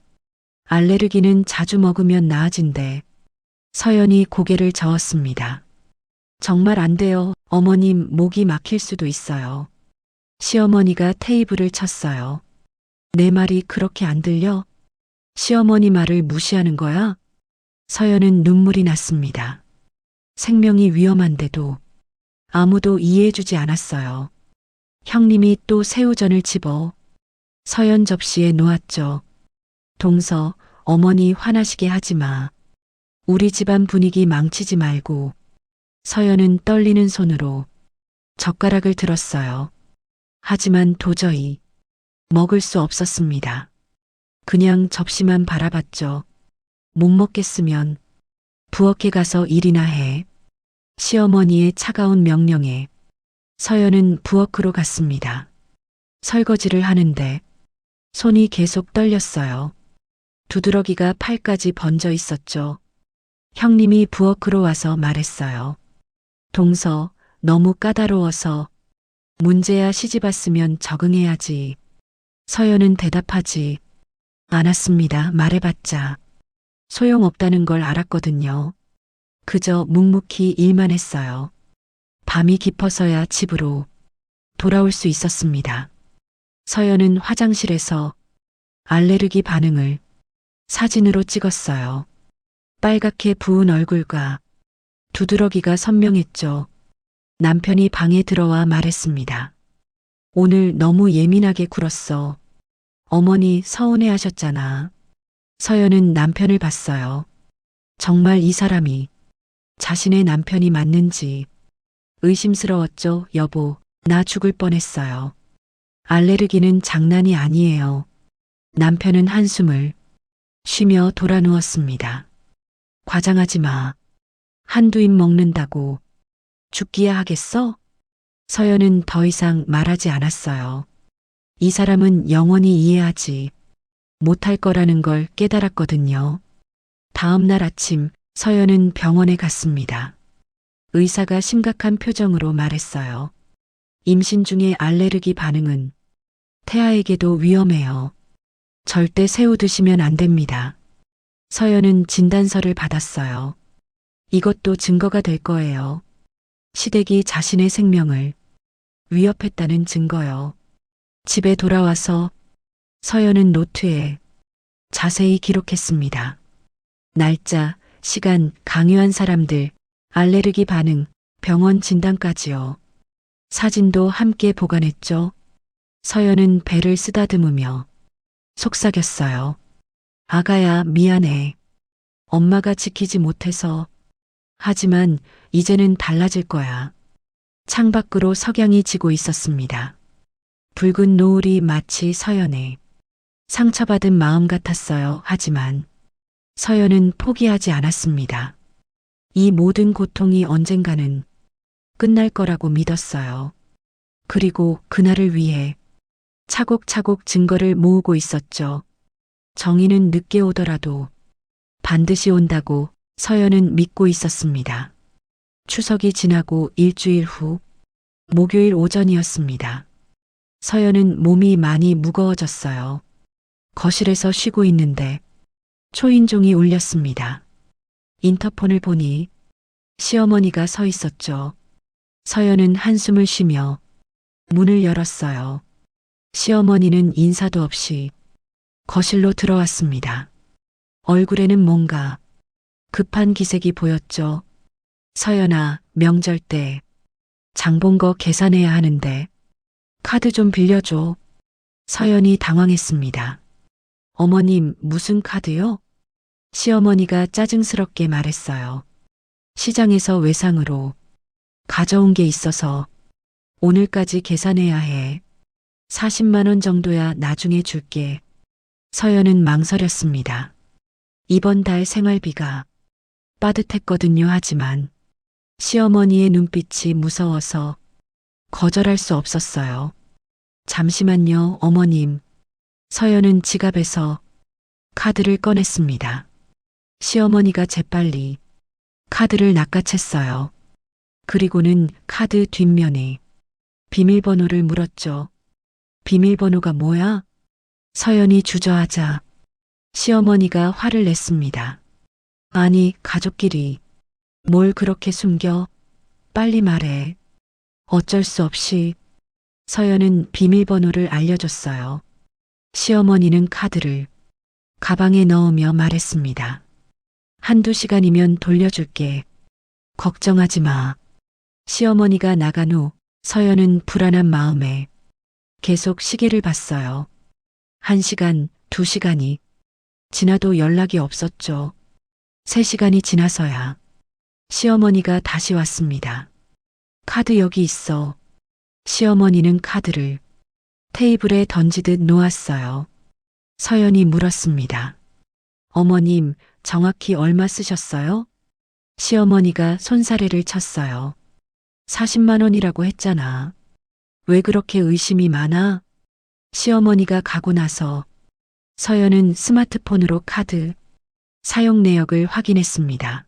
알레르기는 자주 먹으면 나아진대. 서연이 고개를 저었습니다. 정말 안 돼요. 어머님 목이 막힐 수도 있어요. 시어머니가 테이블을 쳤어요. 내 말이 그렇게 안 들려? 시어머니 말을 무시하는 거야? 서연은 눈물이 났습니다. 생명이 위험한데도 아무도 이해해주지 않았어요. 형님이 또 새우전을 집어 서연 접시에 놓았죠. 동서, 어머니 화나시게 하지 마. 우리 집안 분위기 망치지 말고. 서연은 떨리는 손으로 젓가락을 들었어요. 하지만 도저히 먹을 수 없었습니다. 그냥 접시만 바라봤죠. 못 먹겠으면 부엌에 가서 일이나 해. 시어머니의 차가운 명령에 서연은 부엌으로 갔습니다. 설거지를 하는데 손이 계속 떨렸어요. 두드러기가 팔까지 번져 있었죠. 형님이 부엌으로 와서 말했어요. 동서, 너무 까다로워서 문제야 시집 왔으면 적응해야지. 서연은 대답하지 않았습니다. 말해봤자 소용없다는 걸 알았거든요. 그저 묵묵히 일만 했어요. 밤이 깊어서야 집으로 돌아올 수 있었습니다. 서연은 화장실에서 알레르기 반응을 사진으로 찍었어요. 빨갛게 부은 얼굴과 두드러기가 선명했죠. 남편이 방에 들어와 말했습니다. 오늘 너무 예민하게 굴었어. 어머니 서운해 하셨잖아. 서연은 남편을 봤어요. 정말 이 사람이 자신의 남편이 맞는지 의심스러웠죠. 여보, 나 죽을 뻔했어요. 알레르기는 장난이 아니에요. 남편은 한숨을 쉬며 돌아 누웠습니다. 과장하지 마. 한두 입 먹는다고 죽기야 하겠어? 서연은 더 이상 말하지 않았어요. 이 사람은 영원히 이해하지 못할 거라는 걸 깨달았거든요. 다음 날 아침 서연은 병원에 갔습니다. 의사가 심각한 표정으로 말했어요. 임신 중에 알레르기 반응은 태아에게도 위험해요. 절대 새우 드시면 안 됩니다. 서연은 진단서를 받았어요. 이것도 증거가 될 거예요. 시댁이 자신의 생명을 위협했다는 증거요. 집에 돌아와서 서연은 노트에 자세히 기록했습니다. 날짜, 시간, 강요한 사람들, 알레르기 반응, 병원 진단까지요. 사진도 함께 보관했죠. 서연은 배를 쓰다듬으며 속삭였어요. 아가야, 미안해. 엄마가 지키지 못해서. 하지만 이제는 달라질 거야. 창밖으로 석양이 지고 있었습니다. 붉은 노을이 마치 서연의 상처받은 마음 같았어요. 하지만 서연은 포기하지 않았습니다. 이 모든 고통이 언젠가는 끝날 거라고 믿었어요. 그리고 그날을 위해 차곡차곡 증거를 모으고 있었죠. 정의는 늦게 오더라도 반드시 온다고 서연은 믿고 있었습니다. 추석이 지나고 일주일 후 목요일 오전이었습니다. 서연은 몸이 많이 무거워졌어요. 거실에서 쉬고 있는데 초인종이 울렸습니다. 인터폰을 보니 시어머니가 서 있었죠. 서연은 한숨을 쉬며 문을 열었어요. 시어머니는 인사도 없이 거실로 들어왔습니다. 얼굴에는 뭔가 급한 기색이 보였죠. 서연아, 명절 때 장 본 거 계산해야 하는데 카드 좀 빌려줘. 서연이 당황했습니다. 어머님, 무슨 카드요? 시어머니가 짜증스럽게 말했어요. 시장에서 외상으로 가져온 게 있어서 오늘까지 계산해야 해. 40만 원 정도야 나중에 줄게. 서연은 망설였습니다. 이번 달 생활비가 빠듯했거든요. 하지만 시어머니의 눈빛이 무서워서 거절할 수 없었어요. 잠시만요, 어머님. 서연은 지갑에서 카드를 꺼냈습니다. 시어머니가 재빨리 카드를 낚아챘어요. 그리고는 카드 뒷면에 비밀번호를 물었죠. 비밀번호가 뭐야? 서연이 주저하자 시어머니가 화를 냈습니다. 아니, 가족끼리 뭘 그렇게 숨겨? 빨리 말해. 어쩔 수 없이 서연은 비밀번호를 알려줬어요. 시어머니는 카드를 가방에 넣으며 말했습니다. 한두 시간이면 돌려줄게. 걱정하지 마. 시어머니가 나간 후 서연은 불안한 마음에 계속 시계를 봤어요. 1시간, 2시간이 지나도 연락이 없었죠. 3시간이 지나서야 시어머니가 다시 왔습니다. 카드 여기 있어. 시어머니는 카드를 테이블에 던지듯 놓았어요. 서연이 물었습니다. 어머님, 정확히 얼마 쓰셨어요? 시어머니가 손사래를 쳤어요. 40만 원이라고 했잖아. 왜 그렇게 의심이 많아? 시어머니가 가고 나서 서연은 스마트폰으로 카드 사용 내역을 확인했습니다.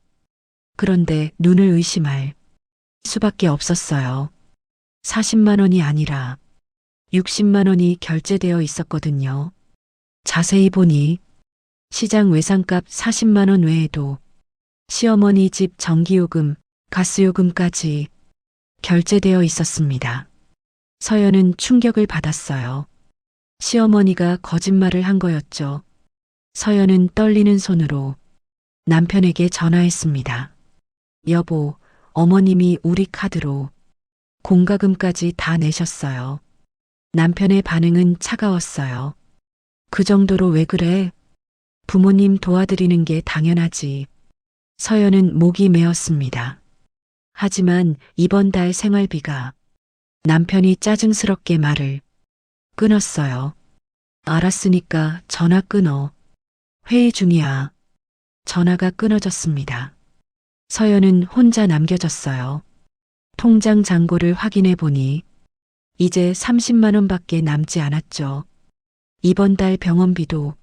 그런데 눈을 의심할 수밖에 없었어요. 40만 원이 아니라 60만 원이 결제되어 있었거든요. 자세히 보니 시장 외상값 40만 원 외에도 시어머니 집 전기요금, 가스요금까지 결제되어 있었습니다. 서연은 충격을 받았어요. 시어머니가 거짓말을 한 거였죠. 서연은 떨리는 손으로 남편에게 전화했습니다. 여보, 어머님이 우리 카드로 공과금까지 다 내셨어요. 남편의 반응은 차가웠어요. 그 정도로 왜 그래? 부모님 도와드리는 게 당연하지. 서연은 목이 메었습니다. 하지만 이번 달 생활비가 남편이 짜증스럽게 말을 끊었어요. 알았으니까 전화 끊어. 회의 중이야. 전화가 끊어졌습니다. 서연은 혼자 남겨졌어요. 통장 잔고를 확인해 보니 이제 30만 원밖에 남지 않았죠. 이번 달 병원비도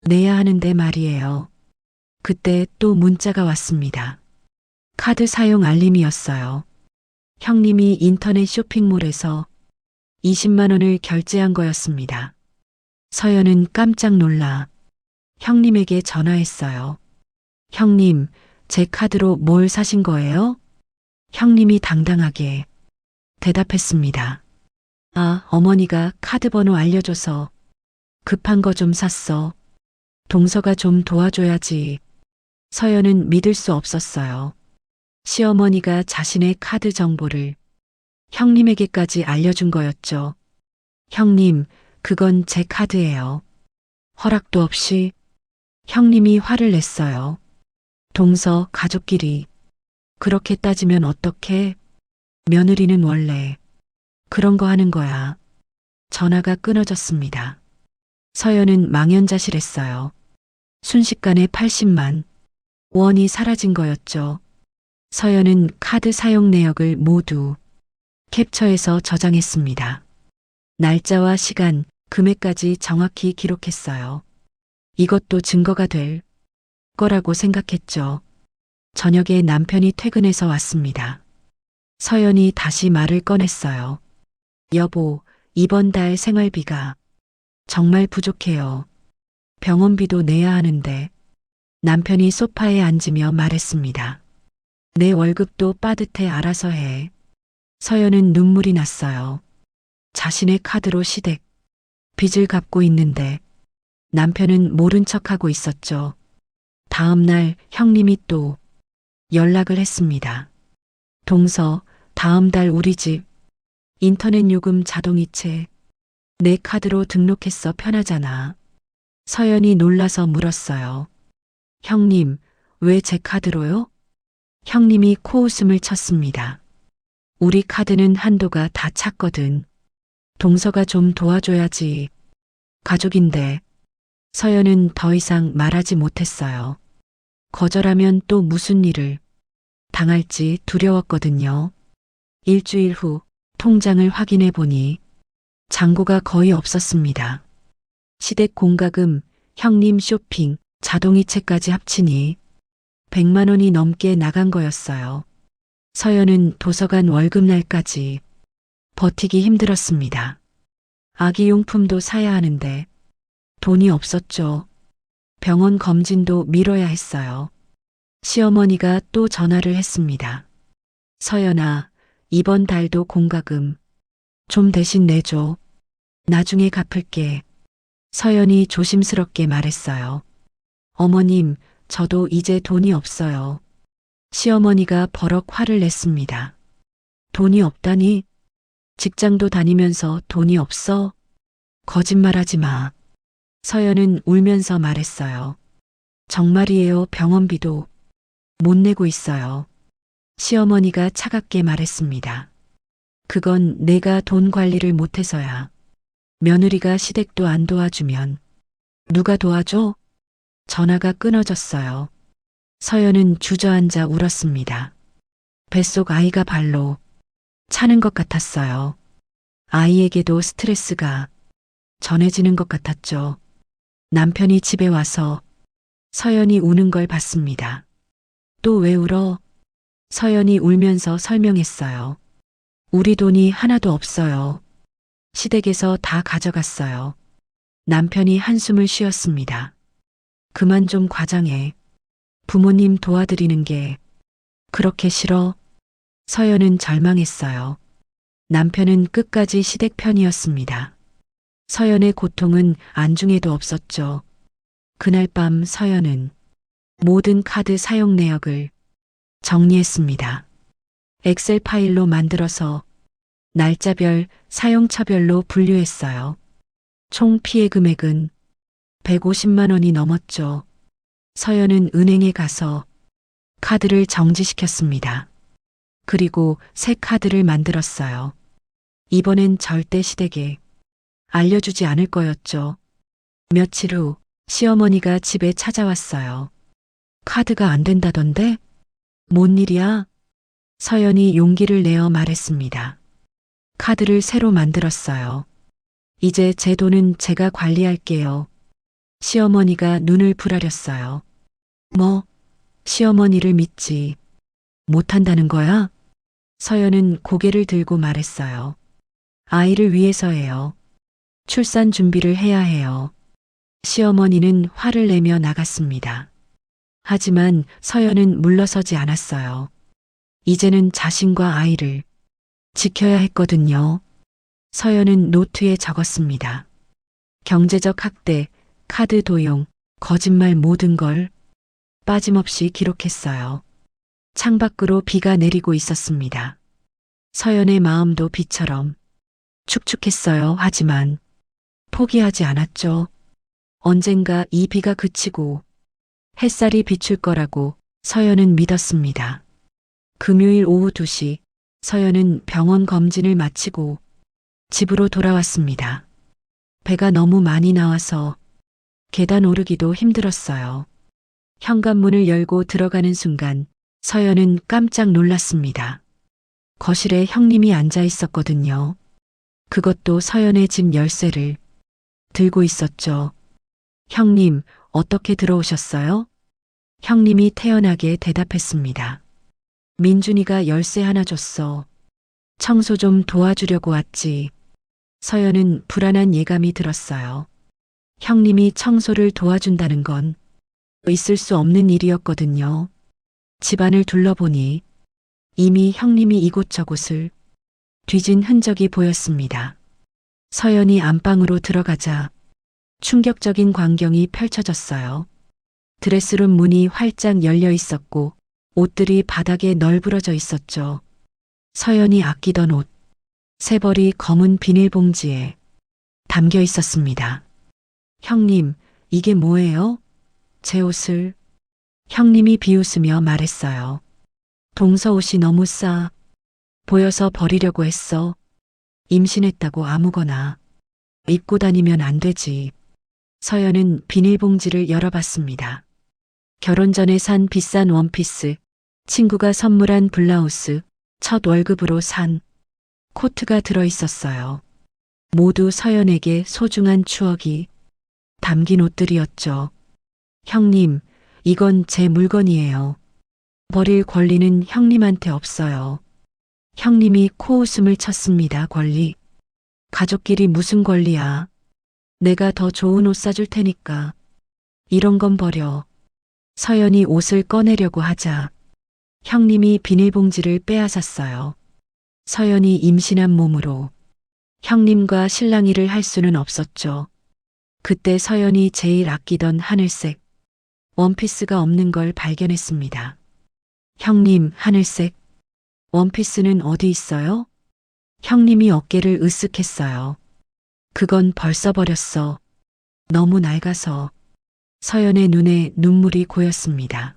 내야 하는데 말이에요. 그때 또 문자가 왔습니다. 카드 사용 알림이었어요. 형님이 인터넷 쇼핑몰에서 20만 원을 결제한 거였습니다. 서연은 깜짝 놀라 형님에게 전화했어요. 형님, 제 카드로 뭘 사신 거예요? 형님이 당당하게 대답했습니다. 아, 어머니가 카드 번호 알려줘서 급한 거 좀 샀어. 동서가 좀 도와줘야지. 서연은 믿을 수 없었어요. 시어머니가 자신의 카드 정보를 형님에게까지 알려준 거였죠. 형님, 그건 제 카드예요. 허락도 없이 형님이 화를 냈어요. 동서 가족끼리 그렇게 따지면 어떡해? 며느리는 원래 그런 거 하는 거야. 전화가 끊어졌습니다. 서연은 망연자실했어요. 순식간에 80만 원이 사라진 거였죠. 서연은 카드 사용 내역을 모두 캡처해서 저장했습니다. 날짜와 시간, 금액까지 정확히 기록했어요. 이것도 증거가 될 거라고 생각했죠. 저녁에 남편이 퇴근해서 왔습니다. 서연이 다시 말을 꺼냈어요. 여보, 이번 달 생활비가 정말 부족해요. 병원비도 내야 하는데 남편이 소파에 앉으며 말했습니다. 내 월급도 빠듯해 알아서 해. 서연은 눈물이 났어요. 자신의 카드로 시댁, 빚을 갚고 있는데 남편은 모른 척하고 있었죠. 다음 날 형님이 또 연락을 했습니다. 동서, 다음 달 우리 집 인터넷 요금 자동이체 내 카드로 등록했어 편하잖아. 서연이 놀라서 물었어요. 형님, 왜 제 카드로요? 형님이 코웃음을 쳤습니다. 우리 카드는 한도가 다 찼거든. 동서가 좀 도와줘야지. 가족인데. 서연은 더 이상 말하지 못했어요. 거절하면 또 무슨 일을 당할지 두려웠거든요. 일주일 후 통장을 확인해 보니 잔고가 거의 없었습니다. 시댁 공과금, 형님 쇼핑, 자동이체까지 합치니 100만 원이 넘게 나간 거였어요. 서연은 도서관 월급날까지 버티기 힘들었습니다. 아기 용품도 사야 하는데 돈이 없었죠. 병원 검진도 미뤄야 했어요. 시어머니가 또 전화를 했습니다. 서연아, 이번 달도 공과금 좀 대신 내줘. 나중에 갚을게. 서연이 조심스럽게 말했어요. 어머님, 저도 이제 돈이 없어요. 시어머니가 버럭 화를 냈습니다. 돈이 없다니? 직장도 다니면서 돈이 없어? 거짓말하지 마. 서연은 울면서 말했어요. 정말이에요. 병원비도 못 내고 있어요. 시어머니가 차갑게 말했습니다. 그건 내가 돈 관리를 못해서야. 며느리가 시댁도 안 도와주면 누가 도와줘? 전화가 끊어졌어요. 서연은 주저앉아 울었습니다. 뱃속 아이가 발로 차는 것 같았어요. 아이에게도 스트레스가 전해지는 것 같았죠. 남편이 집에 와서 서연이 우는 걸 봤습니다. 또 왜 울어? 서연이 울면서 설명했어요. 우리 돈이 하나도 없어요. 시댁에서 다 가져갔어요. 남편이 한숨을 쉬었습니다. 그만 좀 과장해. 부모님 도와드리는 게 그렇게 싫어? 서연은 절망했어요. 남편은 끝까지 시댁 편이었습니다. 서연의 고통은 안중에도 없었죠. 그날 밤 서연은 모든 카드 사용 내역을 정리했습니다. 엑셀 파일로 만들어서 날짜별, 사용처별로 분류했어요. 총 피해 금액은 150만 원이 넘었죠. 서연은 은행에 가서 카드를 정지시켰습니다. 그리고 새 카드를 만들었어요. 이번엔 절대 시댁에 알려주지 않을 거였죠. 며칠 후 시어머니가 집에 찾아왔어요. 카드가 안 된다던데? 뭔 일이야? 서연이 용기를 내어 말했습니다. 카드를 새로 만들었어요. 이제 제 돈은 제가 관리할게요. 시어머니가 눈을 부라렸어요. 뭐, 시어머니를 믿지 못한다는 거야? 서연은 고개를 들고 말했어요. 아이를 위해서예요. 출산 준비를 해야 해요. 시어머니는 화를 내며 나갔습니다. 하지만 서연은 물러서지 않았어요. 이제는 자신과 아이를 지켜야 했거든요. 서연은 노트에 적었습니다. 경제적 학대, 카드 도용, 거짓말 모든 걸 빠짐없이 기록했어요. 창밖으로 비가 내리고 있었습니다. 서연의 마음도 비처럼 축축했어요. 하지만 포기하지 않았죠. 언젠가 이 비가 그치고 햇살이 비출 거라고 서연은 믿었습니다. 금요일 오후 2시 서연은 병원 검진을 마치고 집으로 돌아왔습니다. 배가 너무 많이 나와서 계단 오르기도 힘들었어요. 현관문을 열고 들어가는 순간 서연은 깜짝 놀랐습니다. 거실에 형님이 앉아 있었거든요. 그것도 서연의 집 열쇠를 들고 있었죠. 형님, 어떻게 들어오셨어요? 형님이 태연하게 대답했습니다. 민준이가 열쇠 하나 줬어. 청소 좀 도와주려고 왔지. 서연은 불안한 예감이 들었어요. 형님이 청소를 도와준다는 건 있을 수 없는 일이었거든요. 집안을 둘러보니 이미 형님이 이곳저곳을 뒤진 흔적이 보였습니다. 서연이 안방으로 들어가자 충격적인 광경이 펼쳐졌어요. 드레스룸 문이 활짝 열려 있었고 옷들이 바닥에 널브러져 있었죠. 서연이 아끼던 옷, 세 벌이 검은 비닐봉지에 담겨 있었습니다. 형님, 이게 뭐예요? 제 옷을. 형님이 비웃으며 말했어요. 동서 옷이 너무 싸 보여서 버리려고 했어. 임신했다고 아무거나 입고 다니면 안 되지. 서연은 비닐봉지를 열어봤습니다. 결혼 전에 산 비싼 원피스, 친구가 선물한 블라우스, 첫 월급으로 산 코트가 들어 있었어요. 모두 서연에게 소중한 추억이 담긴 옷들이었죠. 형님, 이건 제 물건이에요. 버릴 권리는 형님한테 없어요. 형님이 코웃음을 쳤습니다. 권리? 가족끼리 무슨 권리야? 내가 더 좋은 옷 사줄 테니까. 이런 건 버려. 서연이 옷을 꺼내려고 하자 형님이 비닐봉지를 빼앗았어요. 서연이 임신한 몸으로 형님과 실랑이를 할 수는 없었죠. 그때 서연이 제일 아끼던 하늘색 원피스가 없는 걸 발견했습니다. 형님, 하늘색 원피스는 어디 있어요? 형님이 어깨를 으쓱했어요. 그건 벌써 버렸어. 너무 낡아서. 서연의 눈에 눈물이 고였습니다.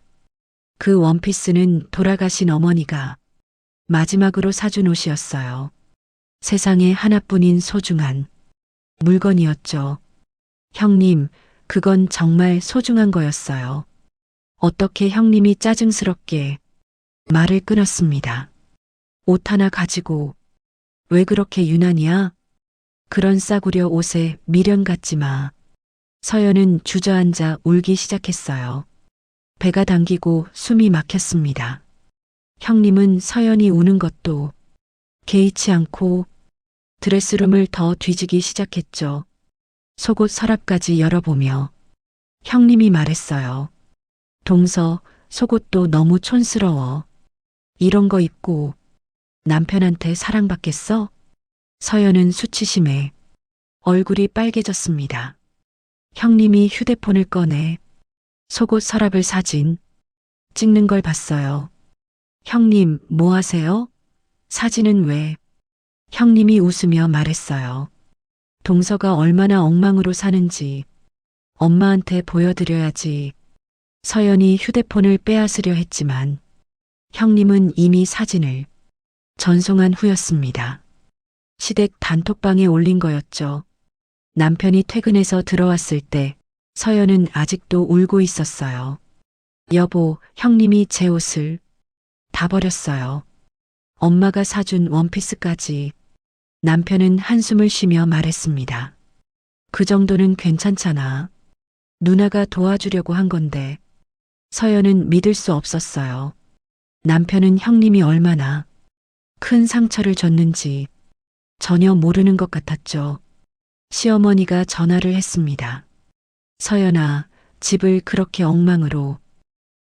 그 원피스는 돌아가신 어머니가 마지막으로 사준 옷이었어요. 세상에 하나뿐인 소중한 물건이었죠. 형님, 그건 정말 소중한 거였어요. 어떻게 형님이 짜증스럽게 말을 끊었습니다. 옷 하나 가지고 왜 그렇게 유난이야? 그런 싸구려 옷에 미련 갖지 마. 서연은 주저앉아 울기 시작했어요. 배가 당기고 숨이 막혔습니다. 형님은 서연이 우는 것도 개의치 않고 드레스룸을 더 뒤지기 시작했죠. 속옷 서랍까지 열어보며 형님이 말했어요. 동서, 속옷도 너무 촌스러워. 이런 거 입고 남편한테 사랑받겠어? 서연은 수치심에 얼굴이 빨개졌습니다. 형님이 휴대폰을 꺼내 속옷 서랍을 사진 찍는 걸 봤어요. 형님, 뭐 하세요? 사진은 왜? 형님이 웃으며 말했어요. 동서가 얼마나 엉망으로 사는지 엄마한테 보여드려야지. 서연이 휴대폰을 빼앗으려 했지만 형님은 이미 사진을 전송한 후였습니다. 시댁 단톡방에 올린 거였죠. 남편이 퇴근해서 들어왔을 때 서연은 아직도 울고 있었어요. 여보, 형님이 제 옷을 다 버렸어요. 엄마가 사준 원피스까지. 남편은 한숨을 쉬며 말했습니다. 그 정도는 괜찮잖아. 누나가 도와주려고 한 건데. 서연은 믿을 수 없었어요. 남편은 형님이 얼마나 큰 상처를 줬는지 전혀 모르는 것 같았죠. 시어머니가 전화를 했습니다. 서연아, 집을 그렇게 엉망으로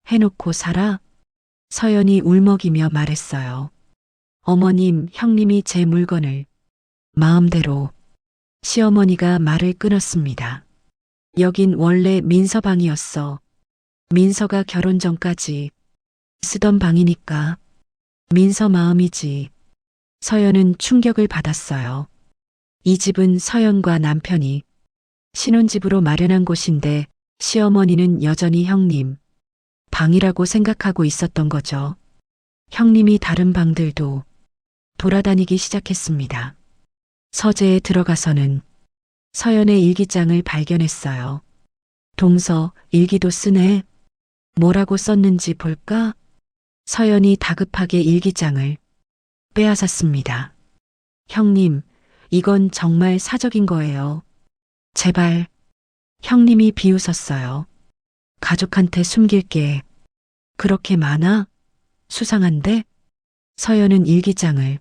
해놓고 살아? 서연이 울먹이며 말했어요. 어머님, 형님이 제 물건을 마음대로. 시어머니가 말을 끊었습니다. 여긴 원래 민서 방이었어. 민서가 결혼 전까지 쓰던 방이니까 민서 마음이지. 서연은 충격을 받았어요. 이 집은 서연과 남편이 신혼집으로 마련한 곳인데 시어머니는 여전히 형님 방이라고 생각하고 있었던 거죠. 형님이 다른 방들도 돌아다니기 시작했습니다. 서재에 들어가서는 서연의 일기장을 발견했어요. 동서, 일기도 쓰네. 뭐라고 썼는지 볼까? 서연이 다급하게 일기장을 빼앗았습니다. 형님, 이건 정말 사적인 거예요. 제발. 형님이 비웃었어요. 가족한테 숨길 게 그렇게 많아? 수상한데? 서연은 일기장을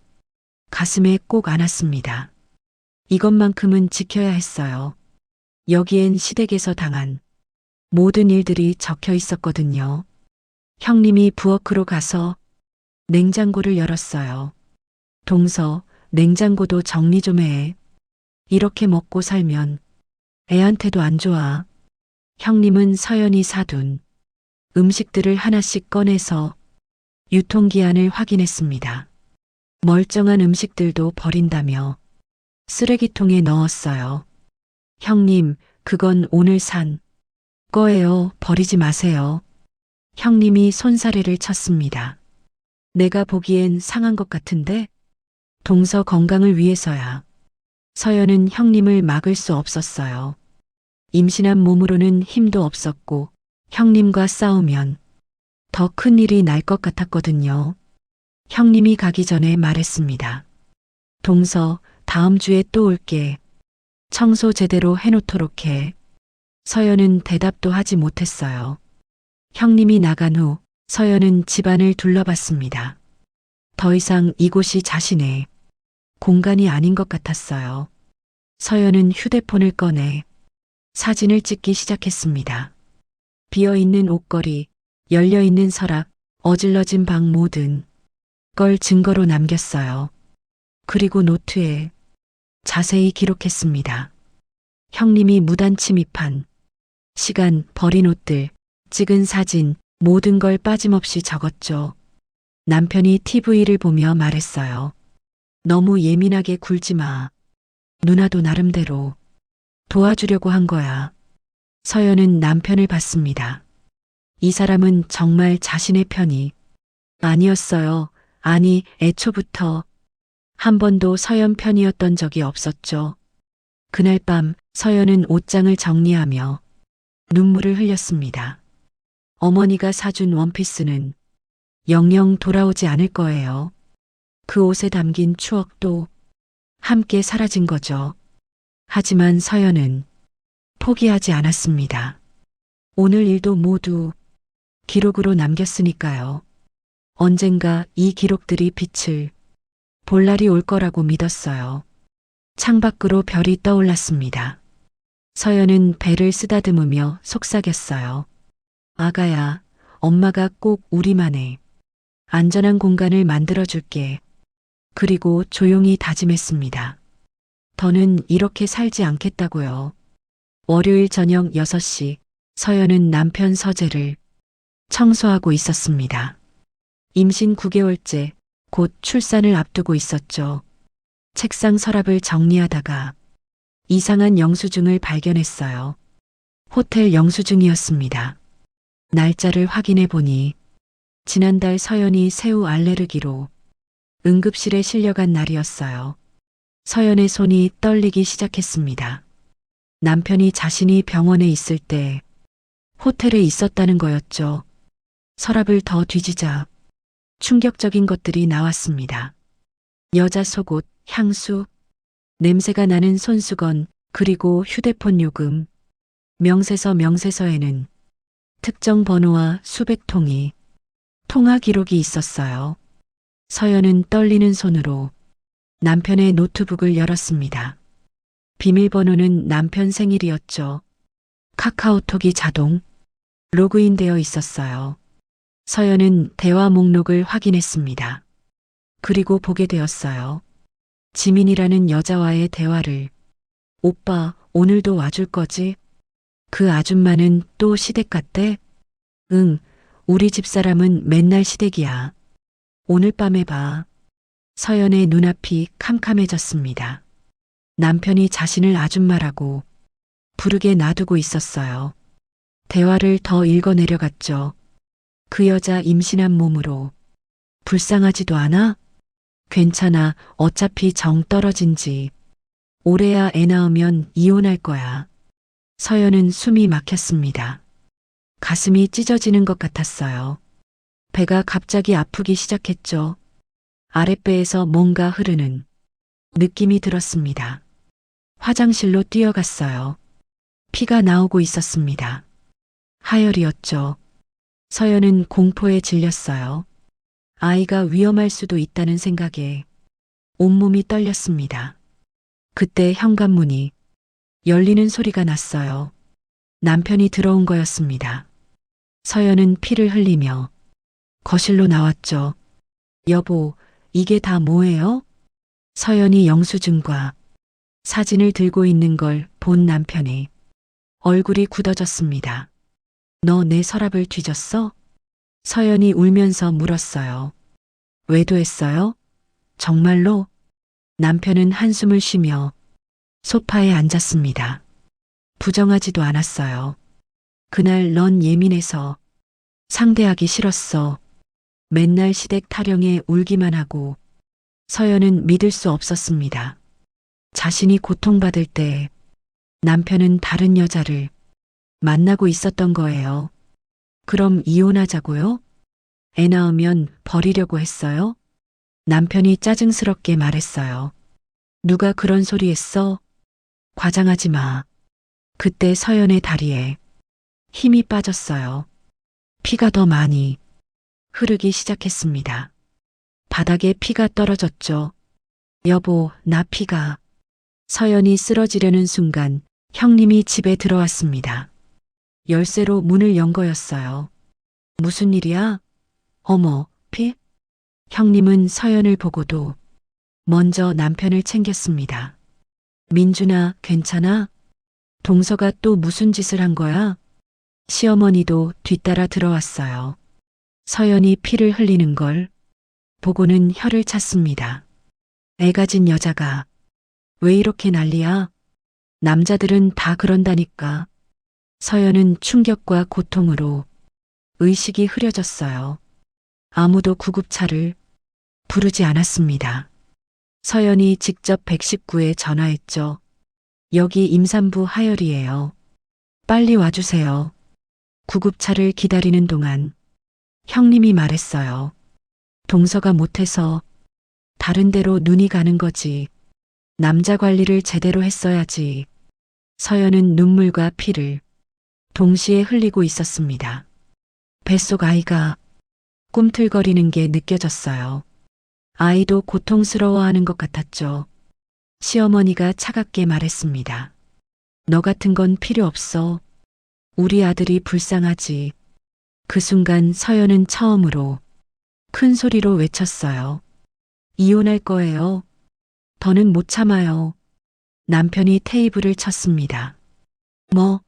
가슴에 꼭 안았습니다. 이것만큼은 지켜야 했어요. 여기엔 시댁에서 당한 모든 일들이 적혀 있었거든요. 형님이 부엌으로 가서 냉장고를 열었어요. 동서, 냉장고도 정리 좀 해. 이렇게 먹고 살면 애한테도 안 좋아. 형님은 서연이 사둔 음식들을 하나씩 꺼내서 유통기한을 확인했습니다. 멀쩡한 음식들도 버린다며 쓰레기통에 넣었어요. 형님, 그건 오늘 산 거예요. 버리지 마세요. 형님이 손사래를 쳤습니다. 내가 보기엔 상한 것 같은데? 동서 건강을 위해서야. 서연은 형님을 막을 수 없었어요. 임신한 몸으로는 힘도 없었고 형님과 싸우면 더 큰 일이 날 것 같았거든요. 형님이 가기 전에 말했습니다. 동서, 다음 주에 또 올게. 청소 제대로 해놓도록 해. 서연은 대답도 하지 못했어요. 형님이 나간 후 서연은 집안을 둘러봤습니다. 더 이상 이곳이 자신의 공간이 아닌 것 같았어요. 서연은 휴대폰을 꺼내 사진을 찍기 시작했습니다. 비어있는 옷걸이, 열려있는 서랍, 어질러진 방 모든 걸 증거로 남겼어요. 그리고 노트에 자세히 기록했습니다. 형님이 무단 침입한 시간, 버린 옷들, 찍은 사진, 모든 걸 빠짐없이 적었죠. 남편이 TV를 보며 말했어요. 너무 예민하게 굴지 마. 누나도 나름대로 도와주려고 한 거야. 서연은 남편을 봤습니다. 이 사람은 정말 자신의 편이 아니었어요. 아니, 애초부터 한 번도 서연 편이었던 적이 없었죠. 그날 밤 서연은 옷장을 정리하며 눈물을 흘렸습니다. 어머니가 사준 원피스는 영영 돌아오지 않을 거예요. 그 옷에 담긴 추억도 함께 사라진 거죠. 하지만 서연은 포기하지 않았습니다. 오늘 일도 모두 기록으로 남겼으니까요. 언젠가 이 기록들이 빛을 볼 날이 올 거라고 믿었어요. 창밖으로 별이 떠올랐습니다. 서연은 배를 쓰다듬으며 속삭였어요. 아가야, 엄마가 꼭 우리만의 안전한 공간을 만들어줄게. 그리고 조용히 다짐했습니다. 더는 이렇게 살지 않겠다고요. 월요일 저녁 6시 서연은 남편 서재를 청소하고 있었습니다. 임신 9개월째 곧 출산을 앞두고 있었죠. 책상 서랍을 정리하다가 이상한 영수증을 발견했어요. 호텔 영수증이었습니다. 날짜를 확인해 보니 지난달 서연이 새우 알레르기로 응급실에 실려간 날이었어요. 서연의 손이 떨리기 시작했습니다. 남편이 자신이 병원에 있을 때 호텔에 있었다는 거였죠. 서랍을 더 뒤지자 충격적인 것들이 나왔습니다. 여자 속옷, 향수, 냄새가 나는 손수건, 그리고 휴대폰 요금. 명세서에는 특정 번호와 수백 통이 통화 기록이 있었어요. 서연은 떨리는 손으로 남편의 노트북을 열었습니다. 비밀번호는 남편 생일이었죠. 카카오톡이 자동 로그인되어 있었어요. 서연은 대화 목록을 확인했습니다. 그리고 보게 되었어요. 지민이라는 여자와의 대화를. 오빠, 오늘도 와줄 거지? 그 아줌마는 또 시댁 갔대? 응, 우리 집사람은 맨날 시댁이야. 오늘 밤에 봐. 서연의 눈앞이 캄캄해졌습니다. 남편이 자신을 아줌마라고 부르게 놔두고 있었어요. 대화를 더 읽어내려갔죠. 그 여자 임신한 몸으로 불쌍하지도 않아? 괜찮아. 어차피 정 떨어진 지 올해야 애 낳으면 이혼할 거야. 서연은 숨이 막혔습니다. 가슴이 찢어지는 것 같았어요. 배가 갑자기 아프기 시작했죠. 아랫배에서 뭔가 흐르는 느낌이 들었습니다. 화장실로 뛰어갔어요. 피가 나오고 있었습니다. 하혈이었죠. 서연은 공포에 질렸어요. 아이가 위험할 수도 있다는 생각에 온몸이 떨렸습니다. 그때 현관문이 열리는 소리가 났어요. 남편이 들어온 거였습니다. 서연은 피를 흘리며 거실로 나왔죠. 여보, 이게 다 뭐예요? 서연이 영수증과 사진을 들고 있는 걸 본 남편이 얼굴이 굳어졌습니다. 너 내 서랍을 뒤졌어? 서연이 울면서 물었어요. 외도했어요? 정말로? 남편은 한숨을 쉬며 소파에 앉았습니다. 부정하지도 않았어요. 그날 넌 예민해서 상대하기 싫었어. 맨날 시댁 타령에 울기만 하고. 서연은 믿을 수 없었습니다. 자신이 고통받을 때 남편은 다른 여자를 만나고 있었던 거예요. 그럼 이혼하자고요? 애 낳으면 버리려고 했어요? 남편이 짜증스럽게 말했어요. 누가 그런 소리 했어? 과장하지 마. 그때 서연의 다리에 힘이 빠졌어요. 피가 더 많이 흐르기 시작했습니다. 바닥에 피가 떨어졌죠. 여보, 나 피가. 서연이 쓰러지려는 순간 형님이 집에 들어왔습니다. 열쇠로 문을 연 거였어요. 무슨 일이야? 어머, 피? 형님은 서연을 보고도 먼저 남편을 챙겼습니다. 민준아, 괜찮아? 동서가 또 무슨 짓을 한 거야? 시어머니도 뒤따라 들어왔어요. 서연이 피를 흘리는 걸 보고는 혀를 찼습니다. 애 가진 여자가 왜 이렇게 난리야? 남자들은 다 그런다니까. 서연은 충격과 고통으로 의식이 흐려졌어요. 아무도 구급차를 부르지 않았습니다. 서연이 직접 119에 전화했죠. 여기 임산부 하열이에요. 빨리 와주세요. 구급차를 기다리는 동안 형님이 말했어요. 동서가 못해서 다른 데로 눈이 가는 거지. 남자 관리를 제대로 했어야지. 서연은 눈물과 피를 동시에 흘리고 있었습니다. 뱃속 아이가 꿈틀거리는 게 느껴졌어요. 아이도 고통스러워하는 것 같았죠. 시어머니가 차갑게 말했습니다. 너 같은 건 필요 없어. 우리 아들이 불쌍하지. 그 순간 서연은 처음으로 큰 소리로 외쳤어요. 이혼할 거예요. 더는 못 참아요. 남편이 테이블을 쳤습니다. 뭐,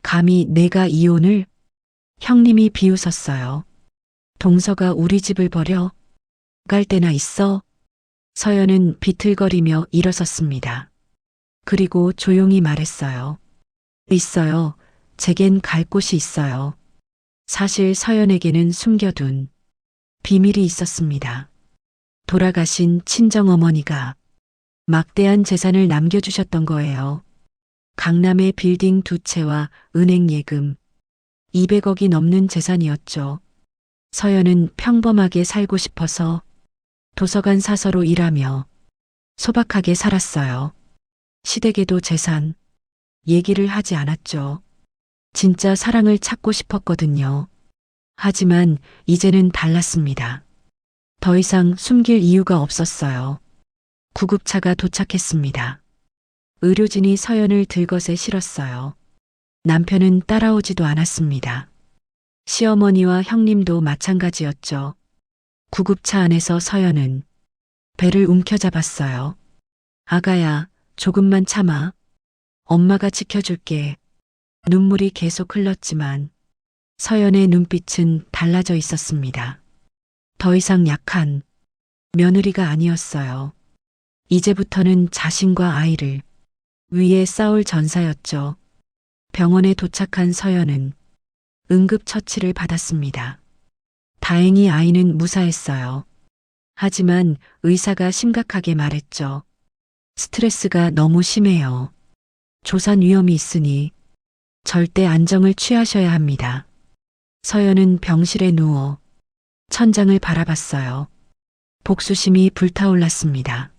감히 내가 이혼을? 형님이 비웃었어요. 동서가 우리 집을 버려? 갈 때나 있어? 서연은 비틀거리며 일어섰습니다. 그리고 조용히 말했어요. 있어요. 제겐 갈 곳이 있어요. 사실 서연에게는 숨겨둔 비밀이 있었습니다. 돌아가신 친정어머니가 막대한 재산을 남겨주셨던 거예요. 강남의 빌딩 2채와 은행 예금 200억이 넘는 재산이었죠. 서연은 평범하게 살고 싶어서 도서관 사서로 일하며 소박하게 살았어요. 시댁에도 재산 얘기를 하지 않았죠. 진짜 사랑을 찾고 싶었거든요. 하지만 이제는 달랐습니다. 더 이상 숨길 이유가 없었어요. 구급차가 도착했습니다. 의료진이 서연을 들것에 실었어요. 남편은 따라오지도 않았습니다. 시어머니와 형님도 마찬가지였죠. 구급차 안에서 서연은 배를 움켜잡았어요. 아가야, 조금만 참아. 엄마가 지켜줄게. 눈물이 계속 흘렀지만 서연의 눈빛은 달라져 있었습니다. 더 이상 약한 며느리가 아니었어요. 이제부터는 자신과 아이를 위해 싸울 전사였죠. 병원에 도착한 서연은 응급처치를 받았습니다. 다행히 아이는 무사했어요. 하지만 의사가 심각하게 말했죠. 스트레스가 너무 심해요. 조산 위험이 있으니 절대 안정을 취하셔야 합니다. 서연은 병실에 누워 천장을 바라봤어요. 복수심이 불타올랐습니다.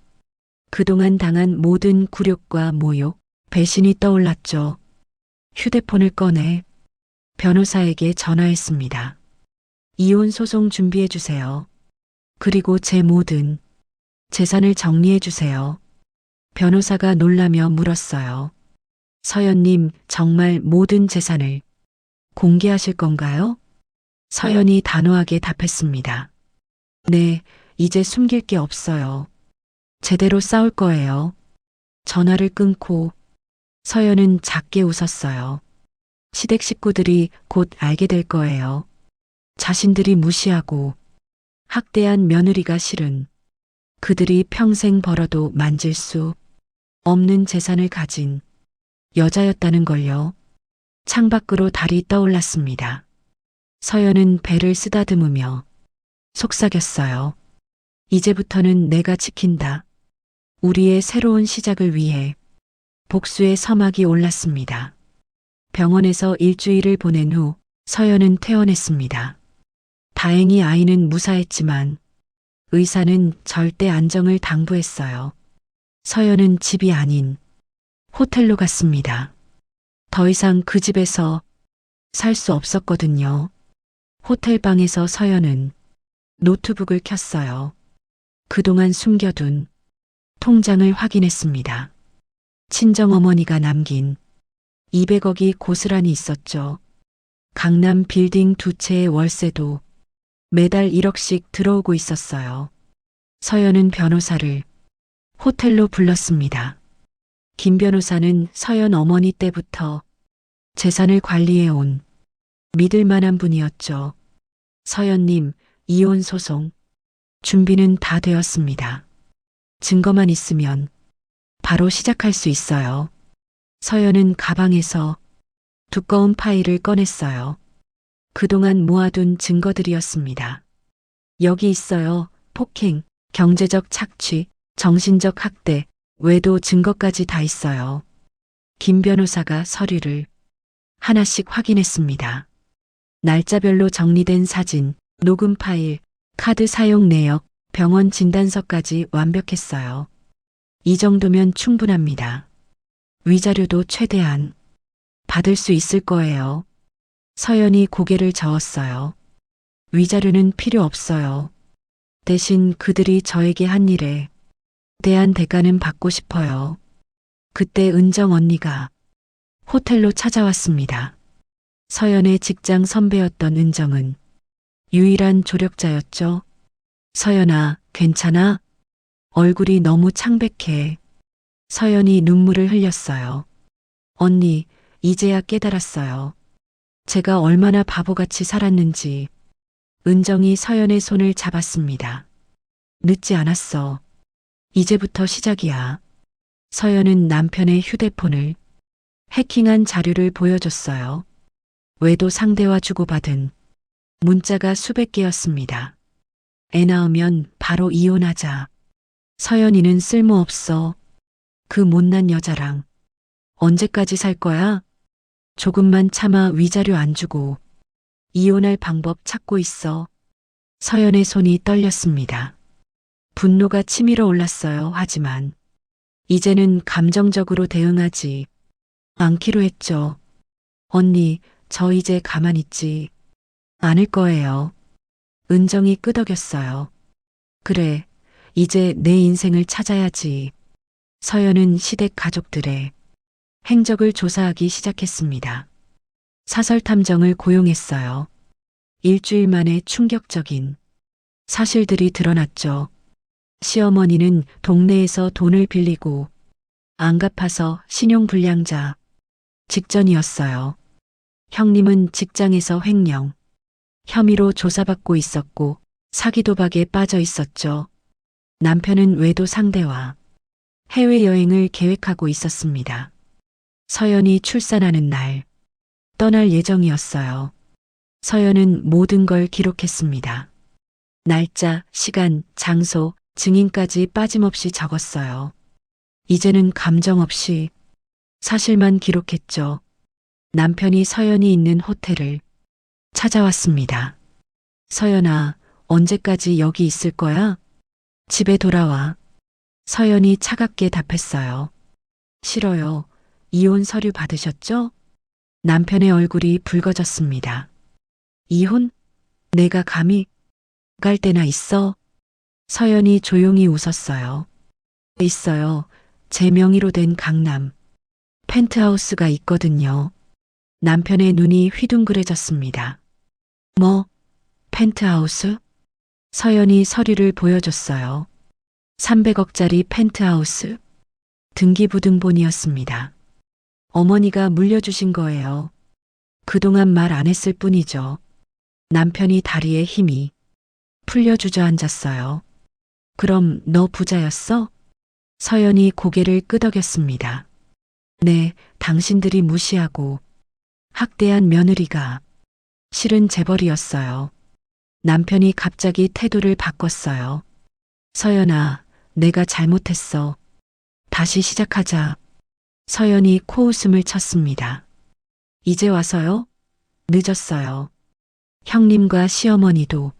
그동안 당한 모든 굴욕과 모욕, 배신이 떠올랐죠. 휴대폰을 꺼내 변호사에게 전화했습니다. 이혼 소송 준비해 주세요. 그리고 제 모든 재산을 정리해 주세요. 변호사가 놀라며 물었어요. 서연님, 정말 모든 재산을 공개하실 건가요? 서연이 단호하게 답했습니다. 네, 이제 숨길 게 없어요. 제대로 싸울 거예요. 전화를 끊고 서연은 작게 웃었어요. 시댁 식구들이 곧 알게 될 거예요. 자신들이 무시하고 학대한 며느리가 싫은 그들이 평생 벌어도 만질 수 없는 재산을 가진 여자였다는 걸요. 창밖으로 달이 떠올랐습니다. 서연은 배를 쓰다듬으며 속삭였어요. 이제부터는 내가 지킨다. 우리의 새로운 시작을 위해 복수의 서막이 올랐습니다. 병원에서 일주일을 보낸 후 서연은 퇴원했습니다. 다행히 아이는 무사했지만 의사는 절대 안정을 당부했어요. 서연은 집이 아닌 호텔로 갔습니다. 더 이상 그 집에서 살 수 없었거든요. 호텔 방에서 서연은 노트북을 켰어요. 그동안 숨겨둔 통장을 확인했습니다. 친정어머니가 남긴 200억이 고스란히 있었죠. 강남 빌딩 2채의 월세도 매달 1억씩 들어오고 있었어요. 서연은 변호사를 호텔로 불렀습니다. 김 변호사는 서연 어머니 때부터 재산을 관리해온 믿을 만한 분이었죠. 서연님, 이혼 소송 준비는 다 되었습니다. 증거만 있으면 바로 시작할 수 있어요. 서연은 가방에서 두꺼운 파일을 꺼냈어요. 그동안 모아둔 증거들이었습니다. 여기 있어요. 폭행, 경제적 착취, 정신적 학대, 외도 증거까지 다 있어요. 김 변호사가 서류를 하나씩 확인했습니다. 날짜별로 정리된 사진, 녹음 파일, 카드 사용 내역, 병원 진단서까지 완벽했어요. 이 정도면 충분합니다. 위자료도 최대한 받을 수 있을 거예요. 서연이 고개를 저었어요. 위자료는 필요 없어요. 대신 그들이 저에게 한 일에 대한 대가는 받고 싶어요. 그때 은정 언니가 호텔로 찾아왔습니다. 서연의 직장 선배였던 은정은 유일한 조력자였죠. 서연아, 괜찮아? 얼굴이 너무 창백해. 서연이 눈물을 흘렸어요. 언니, 이제야 깨달았어요. 제가 얼마나 바보같이 살았는지. 은정이 서연의 손을 잡았습니다. 늦지 않았어. 이제부터 시작이야. 서연은 남편의 휴대폰을 해킹한 자료를 보여줬어요. 외도 상대와 주고받은 문자가 수백 개였습니다. 애 낳으면 바로 이혼하자. 서연이는 쓸모없어. 그 못난 여자랑 언제까지 살 거야? 조금만 참아. 위자료 안 주고 이혼할 방법 찾고 있어. 서연의 손이 떨렸습니다. 분노가 치밀어 올랐어요. 하지만 이제는 감정적으로 대응하지 않기로 했죠. 언니, 저 이제 가만히 있지 않을 거예요. 은정이 끄덕였어요. 그래, 이제 내 인생을 찾아야지. 서연은 시댁 가족들의 행적을 조사하기 시작했습니다. 사설 탐정을 고용했어요. 일주일 만에 충격적인 사실들이 드러났죠. 시어머니는 동네에서 돈을 빌리고 안 갚아서 신용불량자 직전이었어요. 형님은 직장에서 횡령, 혐의로 조사받고 있었고 사기 도박에 빠져 있었죠. 남편은 외도 상대와 해외여행을 계획하고 있었습니다. 서연이 출산하는 날 떠날 예정이었어요. 서연은 모든 걸 기록했습니다. 날짜, 시간, 장소, 증인까지 빠짐없이 적었어요. 이제는 감정 없이 사실만 기록했죠. 남편이 서연이 있는 호텔을 찾아왔습니다. 서연아, 언제까지 여기 있을 거야? 집에 돌아와. 서연이 차갑게 답했어요. 싫어요. 이혼 서류 받으셨죠? 남편의 얼굴이 붉어졌습니다. 이혼? 내가 감히 갈 때나 있어? 서연이 조용히 웃었어요. 있어요. 제 명의로 된 강남 펜트하우스가 있거든요. 남편의 눈이 휘둥그레졌습니다. 뭐, 펜트하우스? 서연이 서류를 보여줬어요. 300억짜리 펜트하우스. 등기부등본이었습니다. 어머니가 물려주신 거예요. 그동안 말 안 했을 뿐이죠. 남편이 다리에 힘이 풀려 주저앉았어요. 그럼 너 부자였어? 서연이 고개를 끄덕였습니다. 네, 당신들이 무시하고 학대한 며느리가 실은 재벌이었어요. 남편이 갑자기 태도를 바꿨어요. 서연아, 내가 잘못했어. 다시 시작하자. 서연이 코웃음을 쳤습니다. 이제 와서요? 늦었어요. 형님과 시어머니도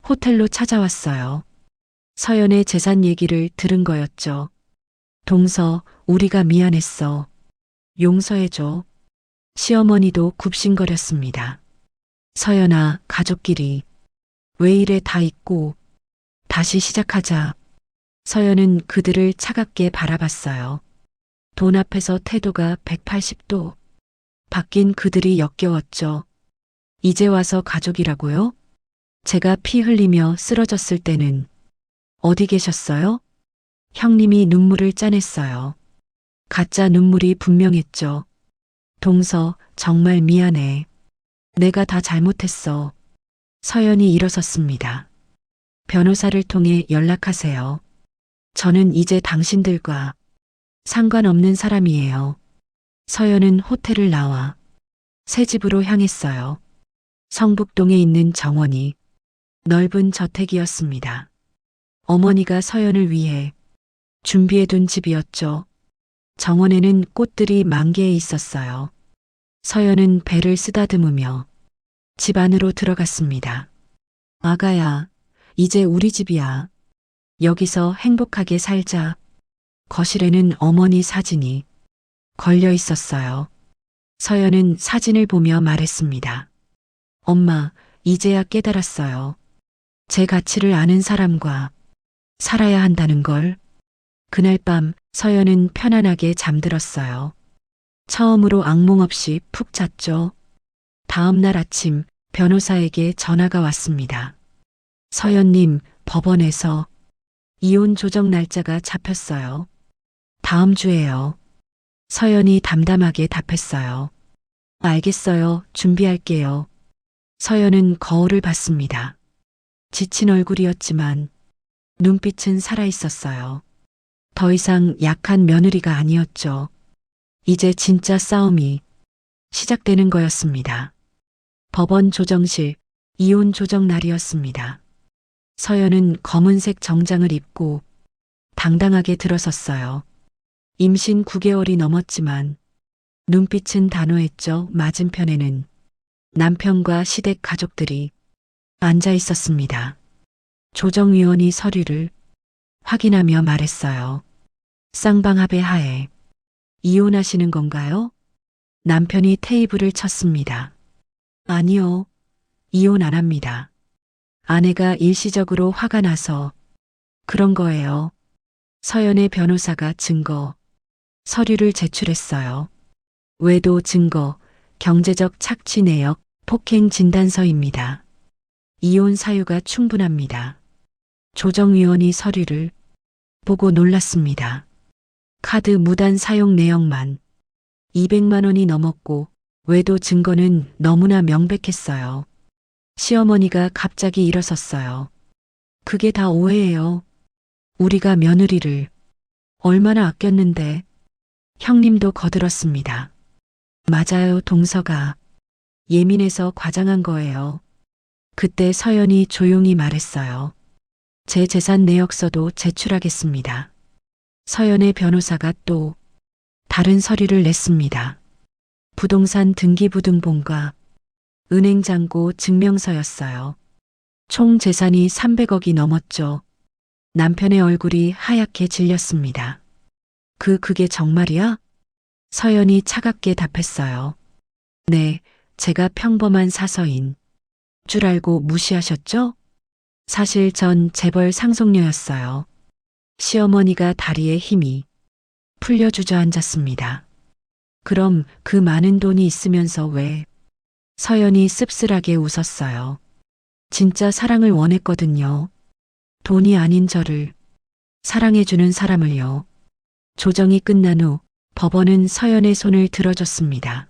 호텔로 찾아왔어요. 서연의 재산 얘기를 들은 거였죠. 동서, 우리가 미안했어. 용서해줘. 시어머니도 굽신거렸습니다. 서연아, 가족끼리 왜 이래 다 잊고 다시 시작하자. 서연은 그들을 차갑게 바라봤어요. 돈 앞에서 태도가 180도 바뀐 그들이 역겨웠죠. 이제 와서 가족이라고요? 제가 피 흘리며 쓰러졌을 때는 어디 계셨어요? 형님이 눈물을 짜냈어요. 가짜 눈물이 분명했죠. 동서, 정말 미안해. 내가 다 잘못했어. 서연이 일어섰습니다. 변호사를 통해 연락하세요. 저는 이제 당신들과 상관없는 사람이에요. 서연은 호텔을 나와 새 집으로 향했어요. 성북동에 있는 정원이 넓은 저택이었습니다. 어머니가 서연을 위해 준비해둔 집이었죠. 정원에는 꽃들이 만개해 있었어요. 서연은 배를 쓰다듬으며 집 안으로 들어갔습니다. 아가야, 이제 우리 집이야. 여기서 행복하게 살자. 거실에는 어머니 사진이 걸려 있었어요. 서연은 사진을 보며 말했습니다. 엄마, 이제야 깨달았어요. 제 가치를 아는 사람과 살아야 한다는 걸. 그날 밤 서연은 편안하게 잠들었어요. 처음으로 악몽 없이 푹 잤죠. 다음 날 아침 변호사에게 전화가 왔습니다. 서연님, 법원에서 이혼 조정 날짜가 잡혔어요. 다음 주에요. 서연이 담담하게 답했어요. 알겠어요. 준비할게요. 서연은 거울을 봤습니다. 지친 얼굴이었지만 눈빛은 살아있었어요. 더 이상 약한 며느리가 아니었죠. 이제 진짜 싸움이 시작되는 거였습니다. 법원 조정실, 이혼 조정 날이었습니다. 서연은 검은색 정장을 입고 당당하게 들어섰어요. 임신 9개월이 넘었지만 눈빛은 단호했죠. 맞은편에는 남편과 시댁 가족들이 앉아 있었습니다. 조정위원이 서류를 확인하며 말했어요. 쌍방합의 하에 이혼하시는 건가요? 남편이 테이블을 쳤습니다. 아니요. 이혼 안 합니다. 아내가 일시적으로 화가 나서 그런 거예요. 서연의 변호사가 증거, 서류를 제출했어요. 외도 증거, 경제적 착취 내역, 폭행 진단서입니다. 이혼 사유가 충분합니다. 조정위원이 서류를 보고 놀랐습니다. 카드 무단 사용 내역만 200만 원이 넘었고 외도 증거는 너무나 명백했어요. 시어머니가 갑자기 일어섰어요. 그게 다 오해예요. 우리가 며느리를 얼마나 아꼈는데. 형님도 거들었습니다. 맞아요, 동서가 예민해서 과장한 거예요. 그때 서연이 조용히 말했어요. 제 재산 내역서도 제출하겠습니다. 서연의 변호사가 또 다른 서류를 냈습니다. 부동산 등기부등본과 은행잔고 증명서였어요. 총 재산이 300억이 넘었죠. 남편의 얼굴이 하얗게 질렸습니다. 그게 정말이야? 서연이 차갑게 답했어요. 네, 제가 평범한 사서인 줄 알고 무시하셨죠? 사실 전 재벌 상속녀였어요. 시어머니가 다리에 힘이 풀려 주저앉았습니다. 그럼 그 많은 돈이 있으면서 왜? 서연이 씁쓸하게 웃었어요. 진짜 사랑을 원했거든요. 돈이 아닌 저를 사랑해주는 사람을요. 조정이 끝난 후 법원은 서연의 손을 들어줬습니다.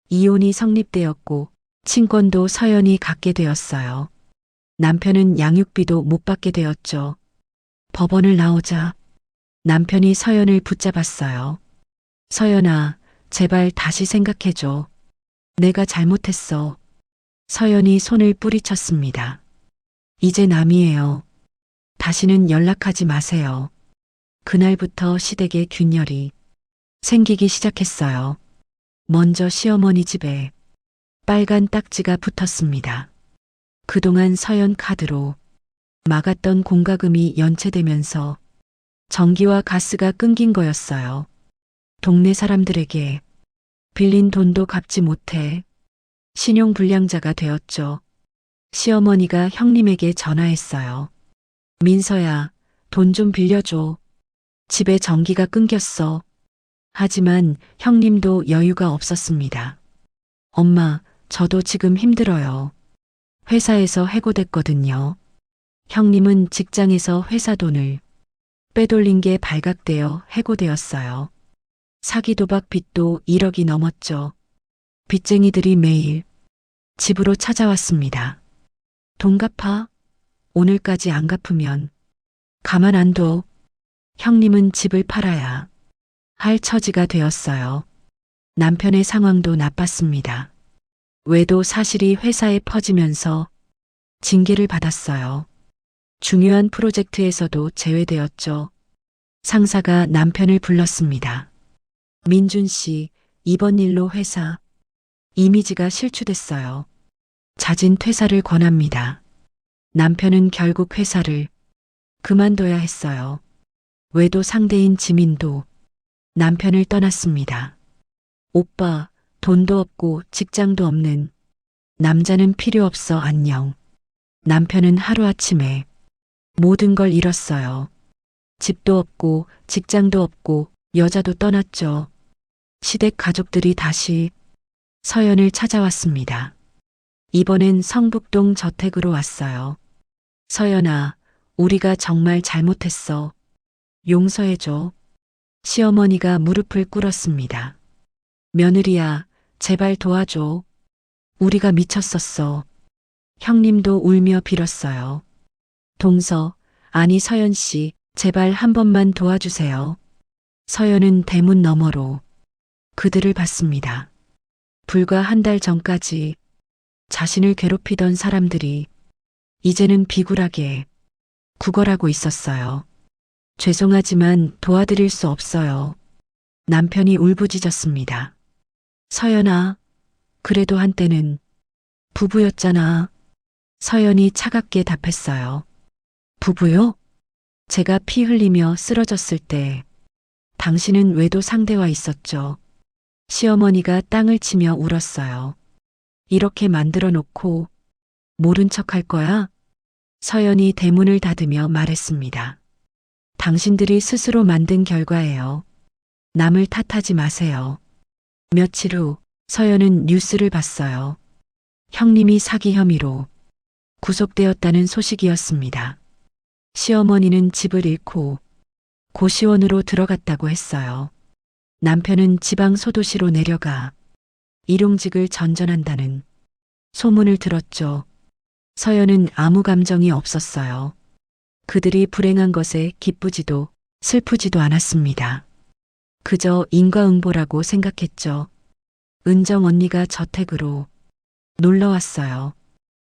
이혼이 성립되었고 친권도 서연이 갖게 되었어요. 남편은 양육비도 못 받게 되었죠. 법원을 나오자 남편이 서연을 붙잡았어요. 서연아, 제발 다시 생각해줘. 내가 잘못했어. 서연이 손을 뿌리쳤습니다. 이제 남이에요. 다시는 연락하지 마세요. 그날부터 시댁에 균열이 생기기 시작했어요. 먼저 시어머니 집에 빨간 딱지가 붙었습니다. 그동안 서연 카드로 막았던 공과금이 연체되면서 전기와 가스가 끊긴 거였어요. 동네 사람들에게 빌린 돈도 갚지 못해 신용불량자가 되었죠. 시어머니가 형님에게 전화했어요. 민서야, 돈 좀 빌려줘. 집에 전기가 끊겼어. 하지만 형님도 여유가 없었습니다. 엄마, 저도 지금 힘들어요. 회사에서 해고됐거든요. 형님은 직장에서 회사 돈을 빼돌린 게 발각되어 해고되었어요. 사기 도박 빚도 1억이 넘었죠. 빚쟁이들이 매일 집으로 찾아왔습니다. 돈 갚아? 오늘까지 안 갚으면 가만 안 둬. 형님은 집을 팔아야 할 처지가 되었어요. 남편의 상황도 나빴습니다. 외도 사실이 회사에 퍼지면서 징계를 받았어요. 중요한 프로젝트에서도 제외되었죠. 상사가 남편을 불렀습니다. 민준 씨, 이번 일로 회사 이미지가 실추됐어요. 자진 퇴사를 권합니다. 남편은 결국 회사를 그만둬야 했어요. 외도 상대인 지민도 남편을 떠났습니다. 오빠, 돈도 없고 직장도 없는 남자는 필요 없어 안녕. 남편은 하루아침에 모든 걸 잃었어요. 집도 없고 직장도 없고 여자도 떠났죠. 시댁 가족들이 다시 서연을 찾아왔습니다. 이번엔 성북동 저택으로 왔어요. 서연아, 우리가 정말 잘못했어. 용서해줘. 시어머니가 무릎을 꿇었습니다. 며느리야, 제발 도와줘. 우리가 미쳤었어. 형님도 울며 빌었어요. 동서, 아니 서연 씨, 제발 한 번만 도와주세요. 서연은 대문 너머로 그들을 봤습니다. 불과 한 달 전까지 자신을 괴롭히던 사람들이 이제는 비굴하게 구걸하고 있었어요. 죄송하지만 도와드릴 수 없어요. 남편이 울부짖었습니다. 서연아, 그래도 한때는 부부였잖아. 서연이 차갑게 답했어요. 부부요? 제가 피 흘리며 쓰러졌을 때 당신은 외도 상대와 있었죠. 시어머니가 땅을 치며 울었어요. 이렇게 만들어 놓고 모른 척 할 거야? 서연이 대문을 닫으며 말했습니다. 당신들이 스스로 만든 결과예요. 남을 탓하지 마세요. 며칠 후 서연은 뉴스를 봤어요. 형님이 사기 혐의로 구속되었다는 소식이었습니다. 시어머니는 집을 잃고 고시원으로 들어갔다고 했어요. 남편은 지방 소도시로 내려가 일용직을 전전한다는 소문을 들었죠. 서연은 아무 감정이 없었어요. 그들이 불행한 것에 기쁘지도 슬프지도 않았습니다. 그저 인과응보라고 생각했죠. 은정 언니가 저택으로 놀러 왔어요.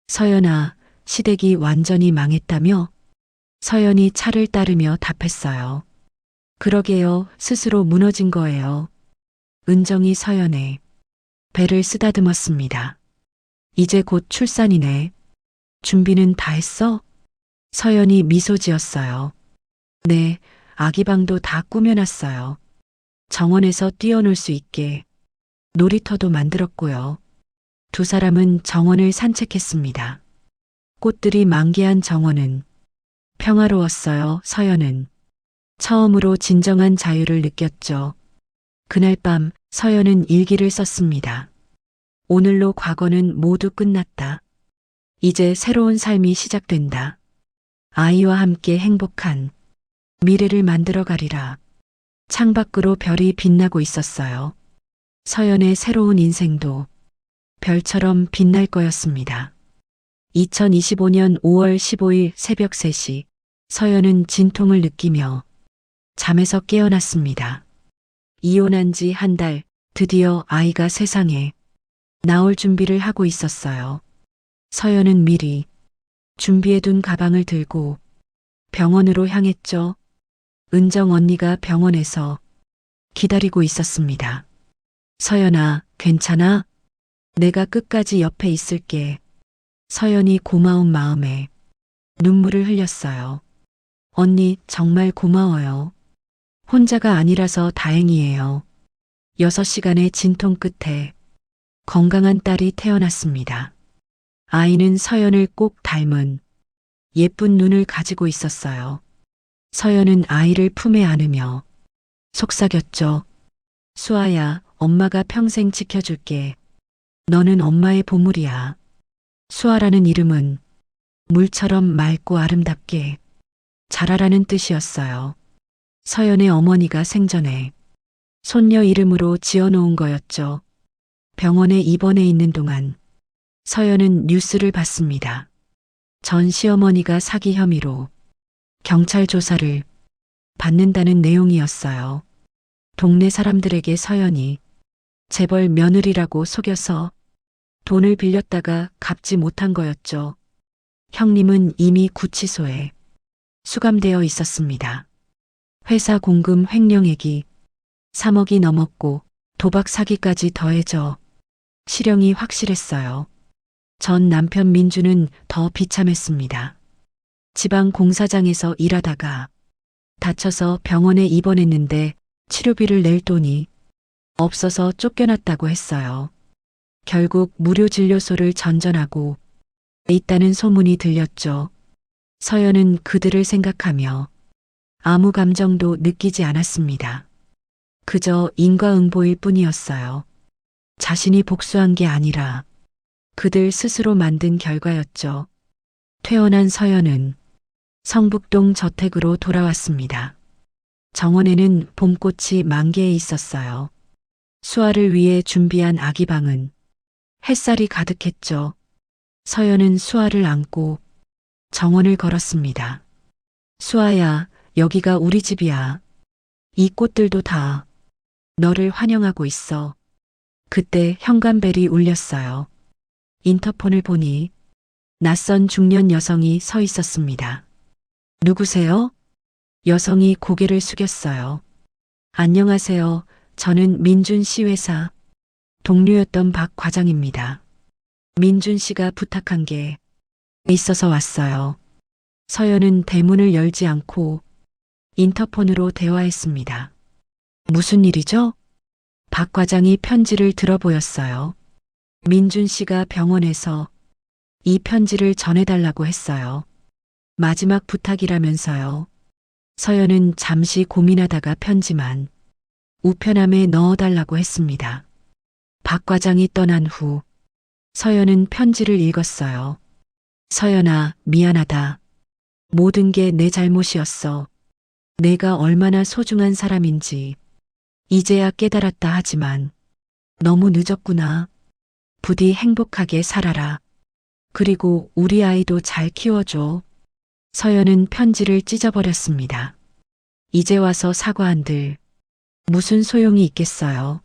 서연아, 시댁이 완전히 망했다며? 서연이 차를 따르며 답했어요. 그러게요, 스스로 무너진 거예요. 은정이 서연의 배를 쓰다듬었습니다. 이제 곧 출산이네. 준비는 다 했어? 서연이 미소 지었어요. 네, 아기 방도 다 꾸며놨어요. 정원에서 뛰어놀 수 있게 놀이터도 만들었고요. 두 사람은 정원을 산책했습니다. 꽃들이 만개한 정원은 평화로웠어요. 서연은 처음으로 진정한 자유를 느꼈죠. 그날 밤 서연은 일기를 썼습니다. 오늘로 과거는 모두 끝났다. 이제 새로운 삶이 시작된다. 아이와 함께 행복한 미래를 만들어 가리라. 창밖으로 별이 빛나고 있었어요. 서연의 새로운 인생도 별처럼 빛날 거였습니다. 2025년 5월 15일 새벽 3시 서연은 진통을 느끼며 잠에서 깨어났습니다. 이혼한 지 한 달, 드디어 아이가 세상에 나올 준비를 하고 있었어요. 서연은 미리 준비해둔 가방을 들고 병원으로 향했죠. 은정 언니가 병원에서 기다리고 있었습니다. 서연아, 괜찮아? 내가 끝까지 옆에 있을게. 서연이 고마운 마음에 눈물을 흘렸어요. 언니, 정말 고마워요. 혼자가 아니라서 다행이에요. 6시간의 진통 끝에 건강한 딸이 태어났습니다. 아이는 서연을 꼭 닮은 예쁜 눈을 가지고 있었어요. 서연은 아이를 품에 안으며 속삭였죠. 수아야, 엄마가 평생 지켜줄게. 너는 엄마의 보물이야. 수아라는 이름은 물처럼 맑고 아름답게 자라라는 뜻이었어요. 서연의 어머니가 생전에 손녀 이름으로 지어놓은 거였죠. 병원에 입원해 있는 동안 서연은 뉴스를 봤습니다. 전 시어머니가 사기 혐의로 경찰 조사를 받는다는 내용이었어요. 동네 사람들에게 서연이 재벌 며느리라고 속여서 돈을 빌렸다가 갚지 못한 거였죠. 형님은 이미 구치소에 수감되어 있었습니다. 회사 공금 횡령액이 3억이 넘었고 도박 사기까지 더해져 실형이 확실했어요. 전 남편 민주는 더 비참했습니다. 지방 공사장에서 일하다가 다쳐서 병원에 입원했는데 치료비를 낼 돈이 없어서 쫓겨났다고 했어요. 결국 무료 진료소를 전전하고 있다는 소문이 들렸죠. 서연은 그들을 생각하며 아무 감정도 느끼지 않았습니다. 그저 인과응보일 뿐이었어요. 자신이 복수한 게 아니라 그들 스스로 만든 결과였죠. 퇴원한 서연은 성북동 저택으로 돌아왔습니다. 정원에는 봄꽃이 만개해 있었어요. 수아를 위해 준비한 아기방은 햇살이 가득했죠. 서연은 수아를 안고 정원을 걸었습니다. 수아야, 여기가 우리 집이야. 이 꽃들도 다 너를 환영하고 있어. 그때 현관벨이 울렸어요. 인터폰을 보니 낯선 중년 여성이 서 있었습니다. 누구세요? 여성이 고개를 숙였어요. 안녕하세요. 저는 민준 씨 회사 동료였던 박 과장입니다. 민준 씨가 부탁한 게 있어서 왔어요. 서연은 대문을 열지 않고 인터폰으로 대화했습니다. 무슨 일이죠? 박 과장이 편지를 들어보였어요. 민준 씨가 병원에서 이 편지를 전해달라고 했어요. 마지막 부탁이라면서요. 서연은 잠시 고민하다가 편지만 우편함에 넣어달라고 했습니다. 박 과장이 떠난 후 서연은 편지를 읽었어요. 서연아, 미안하다. 모든 게 내 잘못이었어. 내가 얼마나 소중한 사람인지 이제야 깨달았다 하지만 너무 늦었구나. 부디 행복하게 살아라. 그리고 우리 아이도 잘 키워줘. 서연은 편지를 찢어버렸습니다. 이제 와서 사과한들 무슨 소용이 있겠어요.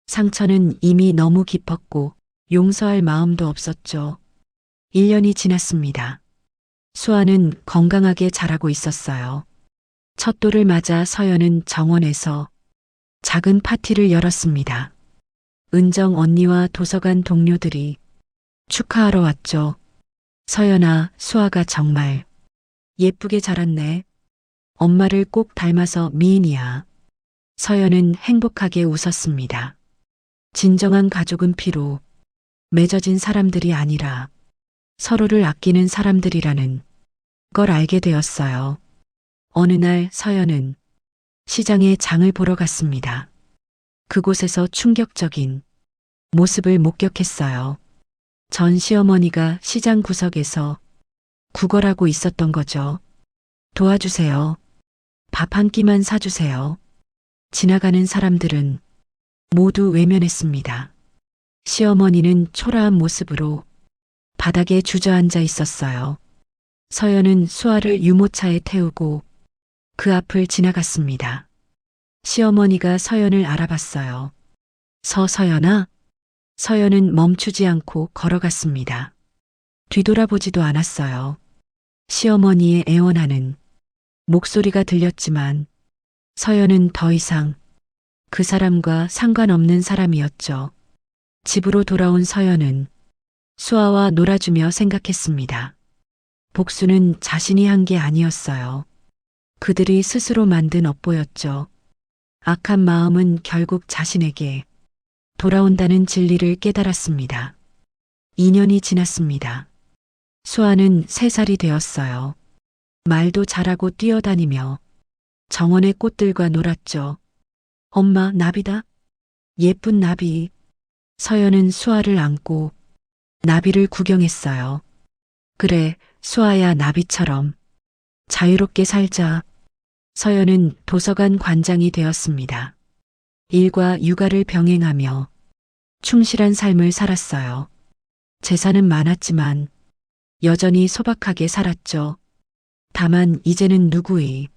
상처는 이미 너무 깊었고 용서할 마음도 없었죠. 1년이 지났습니다. 수아는 건강하게 자라고 있었어요. 첫 돌을 맞아 서연은 정원에서 작은 파티를 열었습니다. 은정 언니와 도서관 동료들이 축하하러 왔죠. 서연아, 수아가 정말 예쁘게 자랐네. 엄마를 꼭 닮아서 미인이야. 서연은 행복하게 웃었습니다. 진정한 가족은 피로 맺어진 사람들이 아니라 서로를 아끼는 사람들이라는 걸 알게 되었어요. 어느 날 서연은 시장에 장을 보러 갔습니다. 그곳에서 충격적인 모습을 목격했어요. 전 시어머니가 시장 구석에서 구걸하고 있었던 거죠. 도와주세요. 밥 한 끼만 사주세요. 지나가는 사람들은 모두 외면했습니다. 시어머니는 초라한 모습으로 바닥에 주저앉아 있었어요. 서연은 수아를 유모차에 태우고 그 앞을 지나갔습니다. 시어머니가 서연을 알아봤어요. 서연아? 서연은 멈추지 않고 걸어갔습니다. 뒤돌아보지도 않았어요. 시어머니의 애원하는 목소리가 들렸지만 서연은 더 이상 그 사람과 상관없는 사람이었죠. 집으로 돌아온 서연은 수아와 놀아주며 생각했습니다. 복수는 자신이 한 게 아니었어요. 그들이 스스로 만든 업보였죠. 악한 마음은 결국 자신에게 돌아온다는 진리를 깨달았습니다. 2년이 지났습니다. 수아는 3살이 되었어요. 말도 잘하고 뛰어다니며 정원의 꽃들과 놀았죠. 엄마, 나비다? 예쁜 나비. 서연은 수아를 안고 나비를 구경했어요. 그래, 수아야, 나비처럼 자유롭게 살자. 서연은 도서관 관장이 되었습니다. 일과 육아를 병행하며 충실한 삶을 살았어요. 재산은 많았지만 여전히 소박하게 살았죠. 다만 이제는 누구의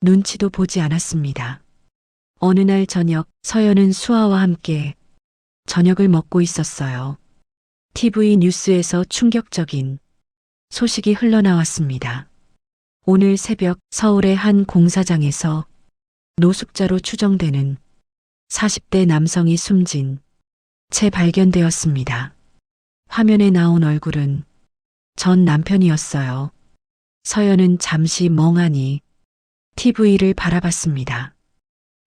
눈치도 보지 않았습니다. 어느 날 저녁, 서연은 수아와 함께 저녁을 먹고 있었어요. TV 뉴스에서 충격적인 소식이 흘러나왔습니다. 오늘 새벽 서울의 한 공사장에서 노숙자로 추정되는 40대 남성이 숨진 채 발견되었습니다. 화면에 나온 얼굴은 전 남편이었어요. 서연은 잠시 멍하니 TV를 바라봤습니다.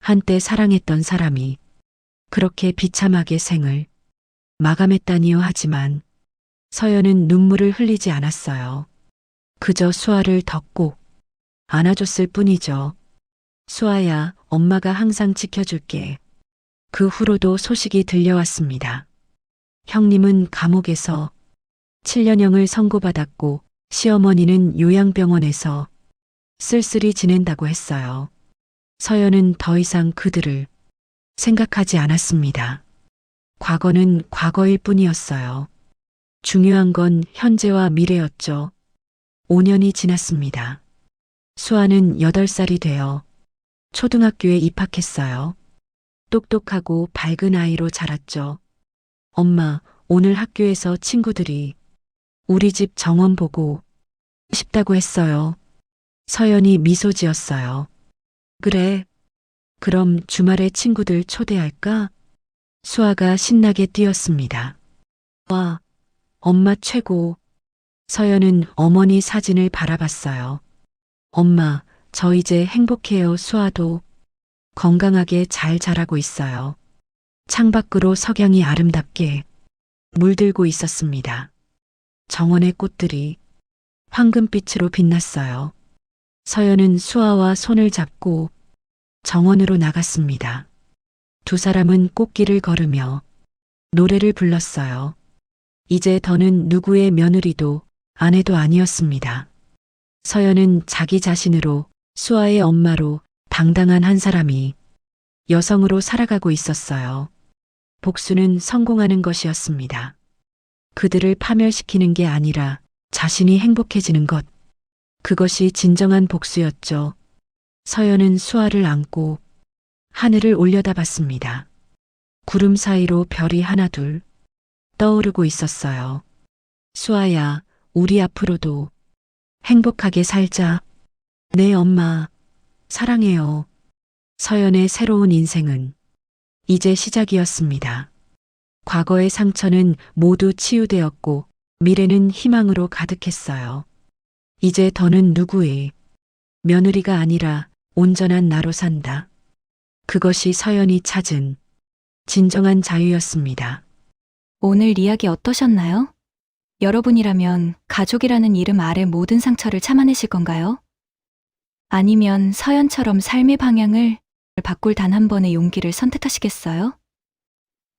한때 사랑했던 사람이 그렇게 비참하게 생을 마감했다니요. 하지만 서연은 눈물을 흘리지 않았어요. 그저 수아를 더 꼭 안아줬을 뿐이죠. 수아야, 엄마가 항상 지켜줄게. 그 후로도 소식이 들려왔습니다. 형님은 감옥에서 7년형을 선고받았고 시어머니는 요양병원에서 쓸쓸히 지낸다고 했어요. 서연은 더 이상 그들을 생각하지 않았습니다. 과거는 과거일 뿐이었어요. 중요한 건 현재와 미래였죠. 5년이 지났습니다. 수아는 8살이 되어 초등학교에 입학했어요. 똑똑하고 밝은 아이로 자랐죠. 엄마, 오늘 학교에서 친구들이 우리 집 정원 보고 싶다고 했어요. 서연이 미소 지었어요. 그래. 그럼 주말에 친구들 초대할까? 수아가 신나게 뛰었습니다. 와, 엄마 최고. 서연은 어머니 사진을 바라봤어요. 엄마, 저 이제 행복해요. 수아도 건강하게 잘 자라고 있어요. 창밖으로 석양이 아름답게 물들고 있었습니다. 정원의 꽃들이 황금빛으로 빛났어요. 서연은 수아와 손을 잡고 정원으로 나갔습니다. 두 사람은 꽃길을 걸으며 노래를 불렀어요. 이제 더는 누구의 며느리도 아내도 아니었습니다. 서연은 자기 자신으로 수아의 엄마로 당당한 한 사람이 여성으로 살아가고 있었어요. 복수는 성공하는 것이었습니다. 그들을 파멸시키는 게 아니라 자신이 행복해지는 것. 그것이 진정한 복수였죠. 서연은 수아를 안고 하늘을 올려다봤습니다. 구름 사이로 별이 하나둘 떠오르고 있었어요. 수아야, 우리 앞으로도 행복하게 살자. 네, 엄마. 사랑해요. 서연의 새로운 인생은 이제 시작이었습니다. 과거의 상처는 모두 치유되었고 미래는 희망으로 가득했어요. 이제 더는 누구의 며느리가 아니라 온전한 나로 산다. 그것이 서연이 찾은 진정한 자유였습니다. 오늘 이야기 어떠셨나요? 여러분이라면 가족이라는 이름 아래 모든 상처를 참아내실 건가요? 아니면 서연처럼 삶의 방향을 바꿀 단 한 번의 용기를 선택하시겠어요?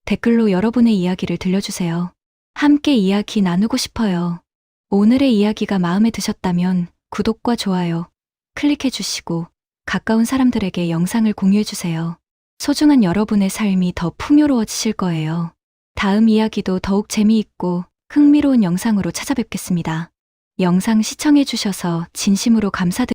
댓글로 여러분의 이야기를 들려주세요. 함께 이야기 나누고 싶어요. 오늘의 이야기가 마음에 드셨다면 구독과 좋아요 클릭해주시고 가까운 사람들에게 영상을 공유해주세요. 소중한 여러분의 삶이 더 풍요로워지실 거예요. 다음 이야기도 더욱 재미있고 흥미로운 영상으로 찾아뵙겠습니다. 영상 시청해주셔서 진심으로 감사드립니다.